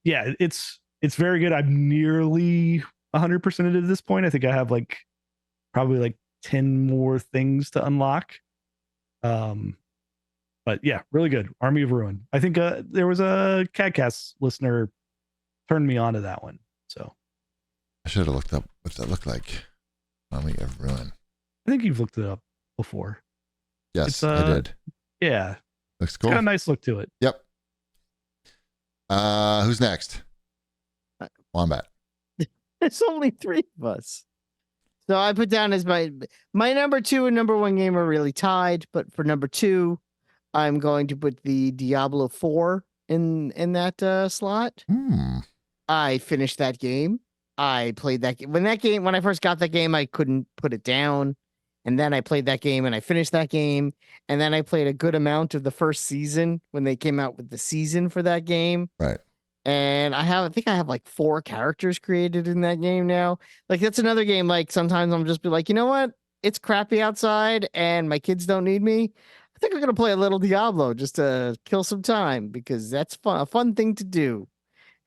yeah, it's very good. I'm nearly 100% at this point. I think I have like probably like 10 more things to unlock. But yeah, really good. Army of Ruin. I think there was a CAGcast listener turned me on to that one. So I should have looked up what that looked like. Army of Ruin. I think you've looked it up before. Yes, I did. Yeah. Looks cool. It's got a nice look to it. Yep. Who's next? Wombat. There's only 3 of us. So I put down as my number 2 and number 1 game are really tied, but for number 2, I'm going to put the Diablo 4 in that slot. I finished that game. I played that game. When I first got that game, I couldn't put it down. And then I played that game and I finished that game. And then I played a good amount of the first season when they came out with the season for that game. Right. And I think I have like 4 characters created in that game now. Like that's another game. Like sometimes I'm just be like, you know what? It's crappy outside and my kids don't need me. I think I'm going to play a little Diablo just to kill some time because that's fun, a fun thing to do.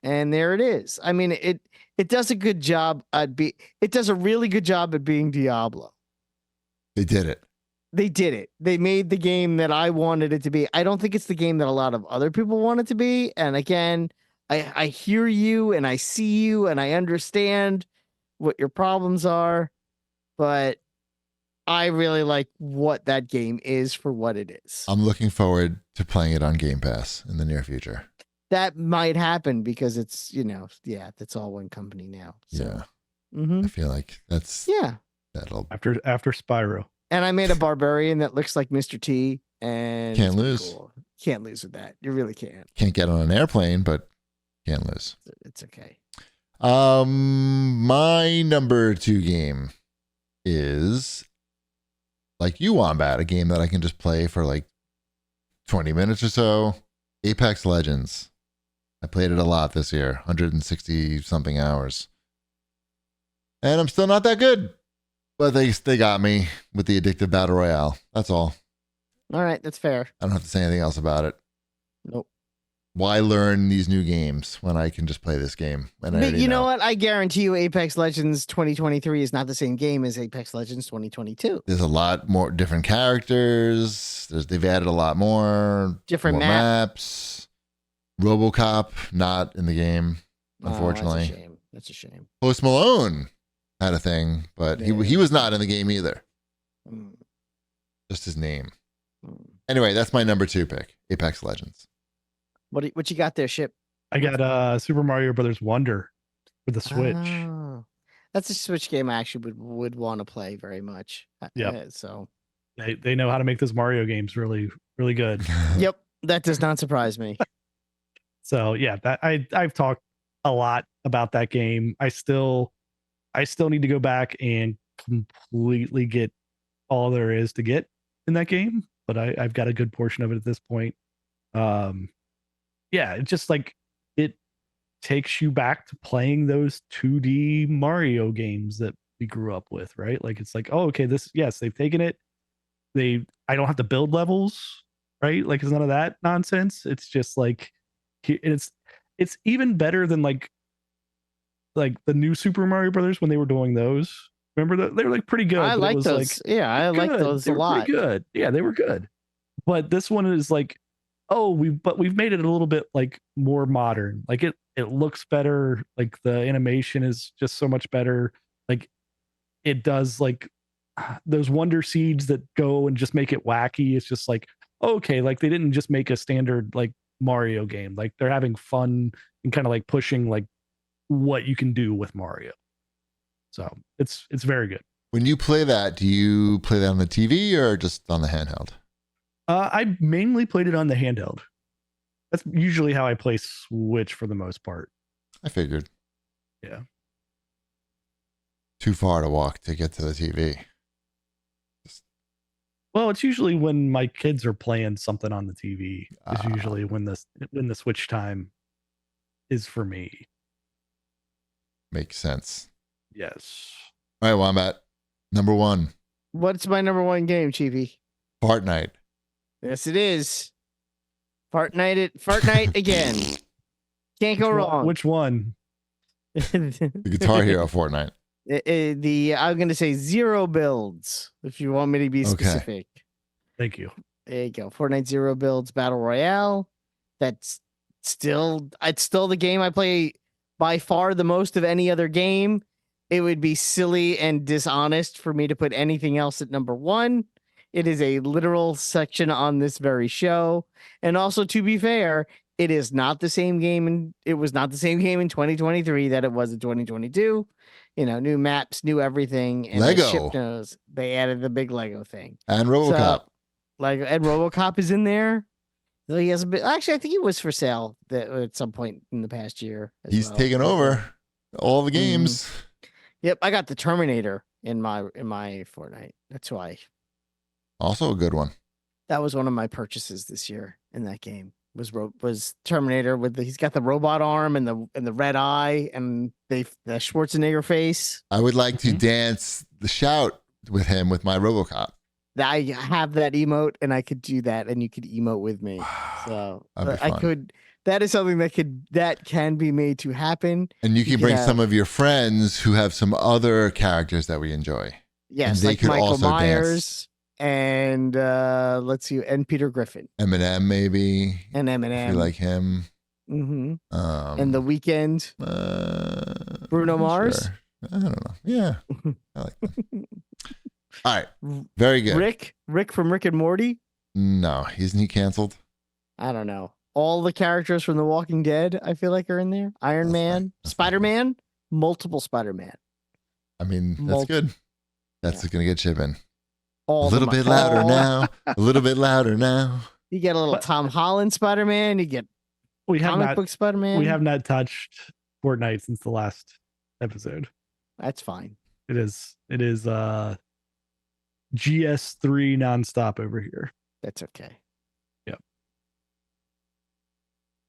And there it is. I mean, it does a good job it does a really good job at being Diablo. They did it. They did it. They made the game that I wanted it to be. I don't think it's the game that a lot of other people want it to be. And again, I hear you and I see you and I understand what your problems are, but I really like what that game is for what it is. I'm looking forward to playing it on Game Pass in the near future. That might happen because it's, that's all one company now. So. Yeah. Mm-hmm. I feel like that'll after Spyro. And I made a barbarian that looks like Mr. T and can't lose. Cool. Can't lose with that. You really can't. Can't get on an airplane, but can't lose. It's okay. My number 2 game is like you, Wombat, a game that I can just play for like 20 minutes or so. Apex Legends. I played it a lot this year, 160 something hours. And I'm still not that good. But they got me with the addictive battle royale. That's all. All right, that's fair. I don't have to say anything else about it. Nope. Why learn these new games when I can just play this game? And but you know what? I guarantee you Apex Legends 2023 is not the same game as Apex Legends 2022. There's a lot more different characters. They've added a lot more. Different more maps. RoboCop, not in the game. unfortunately. That's a shame. That's a shame. Post Malone had a thing, but he was not in the game either. Mm. Just his name. Mm. Anyway, that's my number 2 pick, Apex Legends. What you got there, Ship? I got Super Mario Brothers Wonder for the Switch. Oh, that's a Switch game I actually would want to play very much. Yep. So They know how to make those Mario games really, really good. yep, that does not surprise me. So yeah, that I've talked a lot about that game. I still need to go back and completely get all there is to get in that game, but I've got a good portion of it at this point. Yeah, it's just like it takes you back to playing those 2D Mario games that we grew up with, right? Like it's like, oh, okay, they've taken it. I don't have to build levels, right? Like it's none of that nonsense. It's just like it's even better than like the new Super Mario Brothers when they were doing those. Remember that they were like pretty good. I like those. Like, yeah, I like those they a were lot. pretty good. Yeah, they were good. But this one is like, oh, we've made it a little bit like more modern. Like it looks better. Like the animation is just so much better. Like it does like those wonder seeds that go and just make it wacky. It's just like, okay, like they didn't just make a standard like Mario game. Like they're having fun and kind of like pushing like what you can do with Mario. So it's very good. When you play that, do you play that on the TV or just on the handheld? I mainly played it on the handheld. That's usually how I play Switch for the most part. I figured. Yeah. Too far to walk to get to the TV. Well, it's usually when my kids are playing something on the TV. Is usually when the Switch time is for me. Makes sense. Yes. All right, Wombat. Number 1. What's my number 1 game, Chiefy? Fortnite. Yes, it is. Fortnite again. Can't go wrong. Which one? The Guitar Hero Fortnite. I'm going to say 0 builds, if you want me to be specific. Thank you. There you go. Fortnite 0 builds Battle Royale. It's still the game I play by far the most of any other game. It would be silly and dishonest for me to put anything else at number 1. It is a literal section on this very show. And also, to be fair, it is not the same game, and it was not the same game in 2023 that it was in 2022. You know, new maps, new everything. And Lego. Ship knows they added the big Lego thing. And RoboCop. And RoboCop is in there. So he has a bit. Actually, I think he was for sale at some point in the past year. He's taken over all the games. Yep, I got the Terminator in my Fortnite. That's why. Also a good one. That was one of my purchases this year in that game. Was Terminator he's got the robot arm and the red eye and the Schwarzenegger face. I would like to dance the shout with him with my RoboCop. I have that emote and I could do that and you could emote with me. So I could. That is something that can be made to happen. And you can bring some of your friends who have some other characters that we enjoy. Yes, like Michael Myers and let's see, and Peter Griffin. Eminem maybe. And Eminem. If you like him. Mm-hmm. And The Weeknd. Bruno Mars. Sure. I don't know. Yeah, I like them. All right, very good. Rick from Rick and Morty. No, isn't he canceled? I don't know. All the characters from The Walking Dead, I feel like, are in there. Iron Man, Spider-Man, multiple Spider-Man. I mean, that's good. That's going to get Chip in. A little bit louder now. A little bit louder now. You get a little Tom Holland Spider-Man. You get comic book Spider-Man. We have not touched Fortnite since the last episode. That's fine. It is GS3 nonstop over here. That's okay.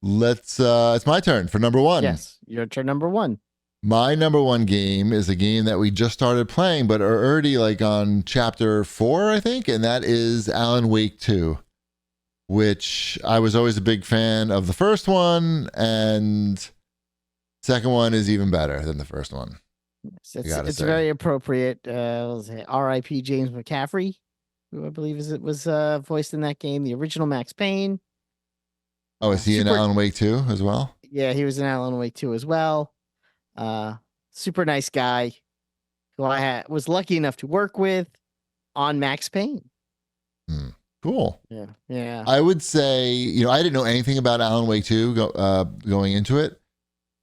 It's my turn for number 1. Yes, your turn number 1. My number 1 game is a game that we just started playing, but are already like on chapter 4, I think, and that is Alan Wake 2, which I was always a big fan of the first one, and second one is even better than the first one. It's very appropriate. R.I.P. James McCaffrey, who I believe was voiced in that game, the original Max Payne. Oh, is he in Alan Wake 2 as well? Yeah, he was in Alan Wake 2 as well. Super nice guy who I was lucky enough to work with on Max Payne. Cool. Yeah. I would say, I didn't know anything about Alan Wake 2 going into it.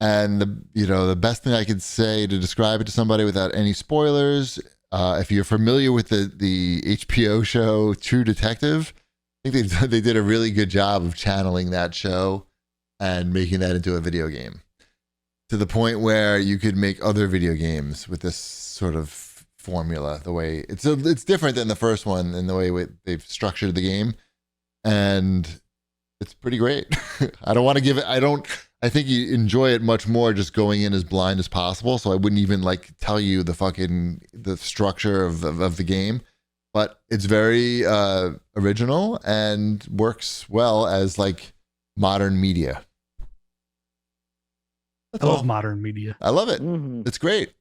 And the best thing I could say to describe it to somebody without any spoilers, if you're familiar with the HBO show True Detective, I think they did a really good job of channeling that show and making that into a video game, to the point where you could make other video games with this sort of formula. The way it's different than the first one in the way they've structured the game, and it's pretty great. I don't want to give it. I think you enjoy it much more just going in as blind as possible. So I wouldn't even tell you the structure of the game, but it's very original and works well as modern media. I love modern media. I love it. Mm-hmm. It's great.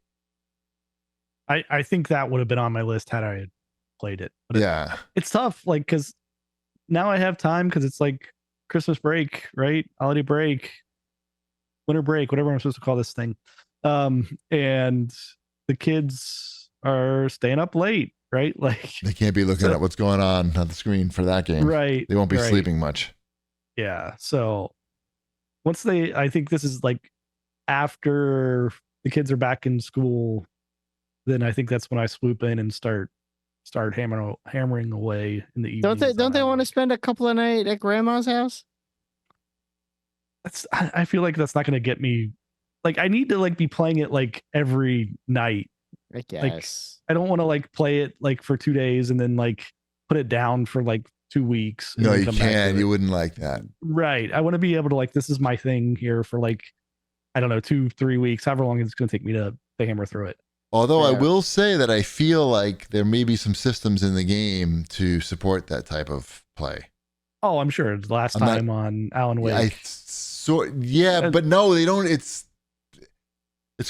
I think that would have been on my list had I had played it. But Yeah. it's tough, because now I have time, because it's Christmas break, right? Holiday break, winter break, whatever I'm supposed to call this thing. And the kids are staying up late, right? They can't be looking at what's going on the screen for that game. Right. They won't be sleeping much. Yeah. So once I think this is after the kids are back in school, then I think that's when I swoop in and start hammering away in the evening. Don't they want to spend a couple of nights at grandma's house? I feel like that's not going to get me. I need to be playing it every night. I guess. I don't want to play it for 2 days and then put it down for 2 weeks. No, you can't. You wouldn't like that. Right. I want to be able to this is my thing here for I don't know, 2-3 weeks, however long it's going to take me to hammer through it. Although I will say that I feel like there may be some systems in the game to support that type of play. Oh, I'm sure. Last time on Alan Wake. But no, they don't. It's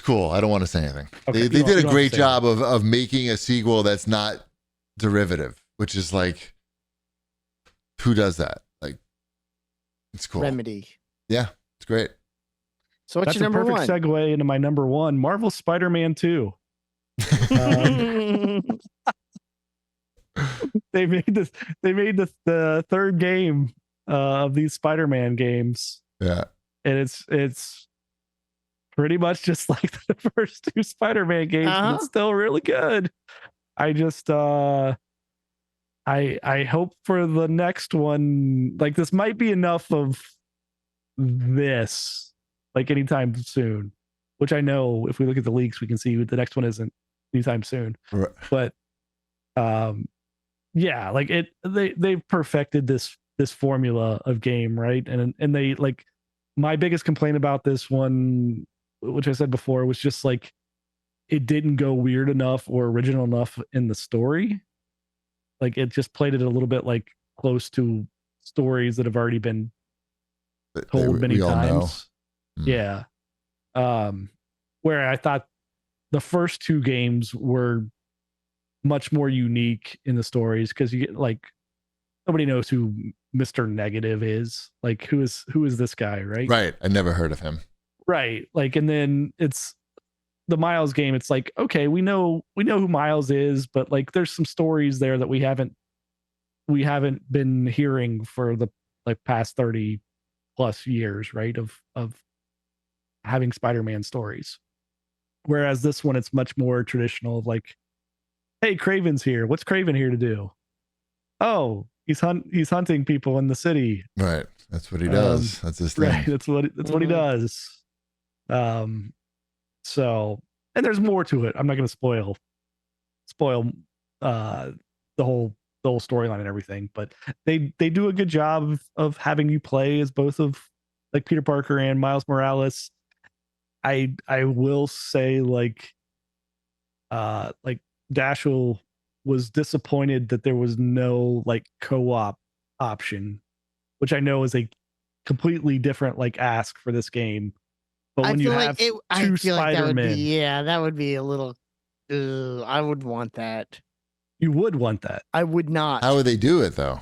cool. I don't want to say anything. Okay, they did a great job of making a sequel that's not derivative, which is who does that? It's cool. Remedy. Yeah, it's great. So what's That's your number a perfect one? segue into my number one, Marvel Spider-Man 2. They made the third game of these Spider-Man games. Yeah. And it's pretty much just like the first two Spider-Man games, but it's still really good. I just I hope for the next one, this might be enough of this anytime soon, which I know if we look at the leaks we can see the next one isn't anytime soon. Right. But yeah, they've perfected this formula of game, right? And they my biggest complaint about this one, which I said before, was just it didn't go weird enough or original enough in the story. It just played it a little bit close to stories that have already been told many times. Yeah. Where I thought the first two games were much more unique in the stories, because you get nobody knows who Mr. Negative is. Who is this guy, right? Right. I never heard of him. Right. And then it's the Miles game. It's okay, we know who Miles is, but there's some stories there that we haven't been hearing for the past 30 plus years, right? Of having Spider-Man stories. Whereas this one, it's much more traditional of hey, Craven's here. What's Craven here to do? Oh, he's hunting people in the city. Right. That's what he does. That's his thing. Right. That's what he does. So, and there's more to it. I'm not going to spoil the whole storyline and everything, but they do a good job of having you play as both of Peter Parker and Miles Morales. I will say Dashel was disappointed that there was no co-op option, which I know is a completely different ask for this game. But when you have two Spider-Men, that would be a little. I would want that. You would want that. I would not. How would they do it though?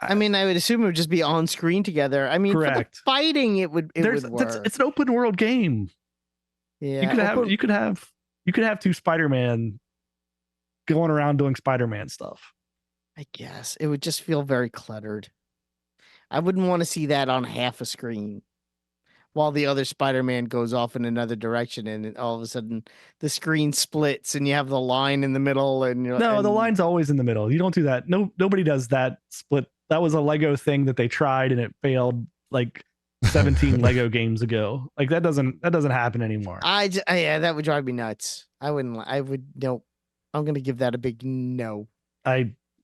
I mean, I would assume it would just be on screen together. I mean, for the Correct. fighting, it would work. It's an open world game. Yeah, You could have two Spider-Man going around doing Spider-Man stuff. I guess it would just feel very cluttered. I wouldn't want to see that on half a screen while the other Spider-Man goes off in another direction, and all of a sudden the screen splits and you have the line in the middle. And the line's always in the middle. You don't do that. Nobody does that split. That was a Lego thing that they tried and it failed like 17 Lego games ago. Like that doesn't happen anymore. Yeah, that would drive me nuts. Nope. I'm gonna give that a big no.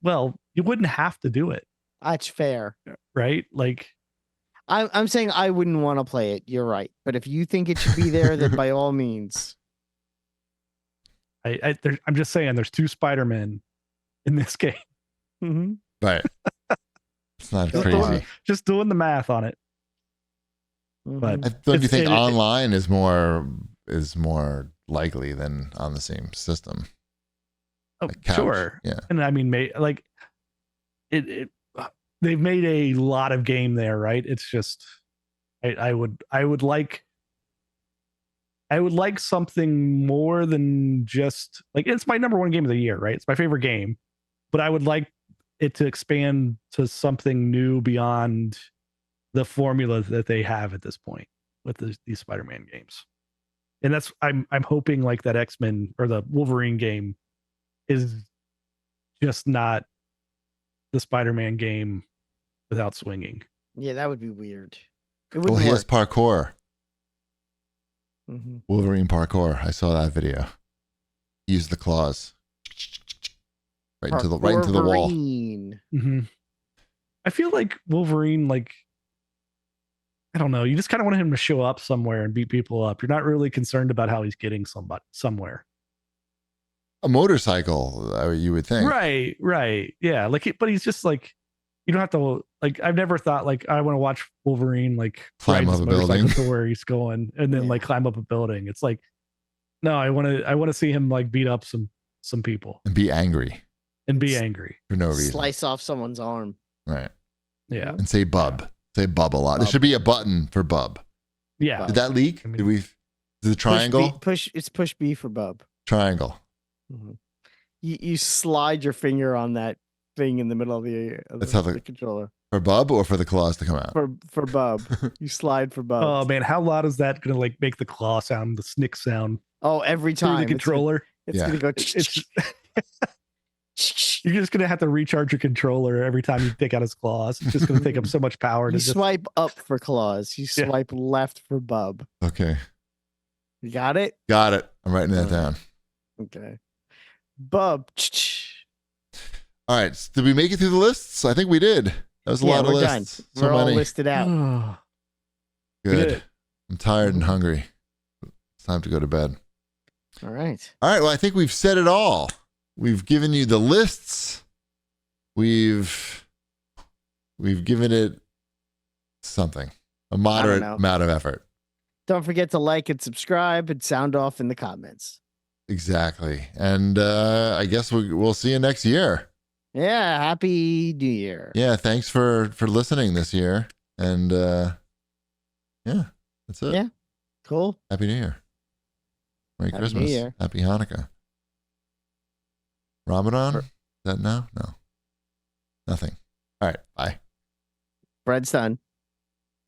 Well, you wouldn't have to do it. That's fair, right? Like, I'm saying I wouldn't want to play it. You're right, but if you think it should be there, then by all means. I'm just saying, there's two Spider-Men in this game. Mm-hmm. Right. It's not crazy. Just doing the math on it. But don't you think online is more likely than on the same system? Oh, sure. Yeah. And I mean, they've made a lot of game there, right? It's just, I would like something more than just like, it's my number one game of the year, right? It's my favorite game, but I would like it to expand to something new beyond the formula that they have at this point with these Spider-Man games. And that's, I'm hoping like that X-Men or the Wolverine game is just not the Spider-Man game without swinging. Yeah, that would be weird. Well, he has parkour. Mm-hmm. Wolverine parkour. I saw that video. He used the claws right into the wall. Mm-hmm. I feel like Wolverine, like, I don't know. You just kind of want him to show up somewhere and beat people up. You're not really concerned about how he's getting somewhere. A motorcycle, you would think. Right. Yeah. Like, but he's just like, you don't have to, like, I've never thought like, I want to watch Wolverine, like climb up a building to where he's going and then like climb up a building. It's like, no, I want to see him like beat up some people and be angry for no reason. Slice off someone's arm. Right. Yeah. And say bub. Say bub a lot. There should be a button for bub. Yeah. Did that leak? Did the triangle? It's push B for bub. Triangle. Mm-hmm. You slide your finger on that thing in the middle of the controller. For bub or for the claws to come out? For bub. You slide for bub. Oh man, how loud is that gonna like make the claw sound, the snick sound? Oh, every time the controller. It's gonna go. You're just gonna have to recharge your controller every time you take out his claws. It's just gonna take up so much power. You swipe up for claws. You swipe left for bub. Okay. You got it? Got it. I'm writing that down. Okay. Bub. All right. Did we make it through the lists? I think we did. That was a lot of lists. Done. We're all listed out. Good. I'm tired and hungry. It's time to go to bed. All right. Well, I think we've said it all. We've given you the lists. We've given it something, a moderate amount of effort. Don't forget to like and subscribe and sound off in the comments. Exactly. And I guess we'll see you next year. Yeah. Happy New Year. Yeah. Thanks for listening this year. And yeah, that's it. Yeah. Cool. Happy New Year. Merry Christmas. New Year. Happy Hanukkah. Ramadan? Is that now? No. Nothing. All right. Bye. Bread's done.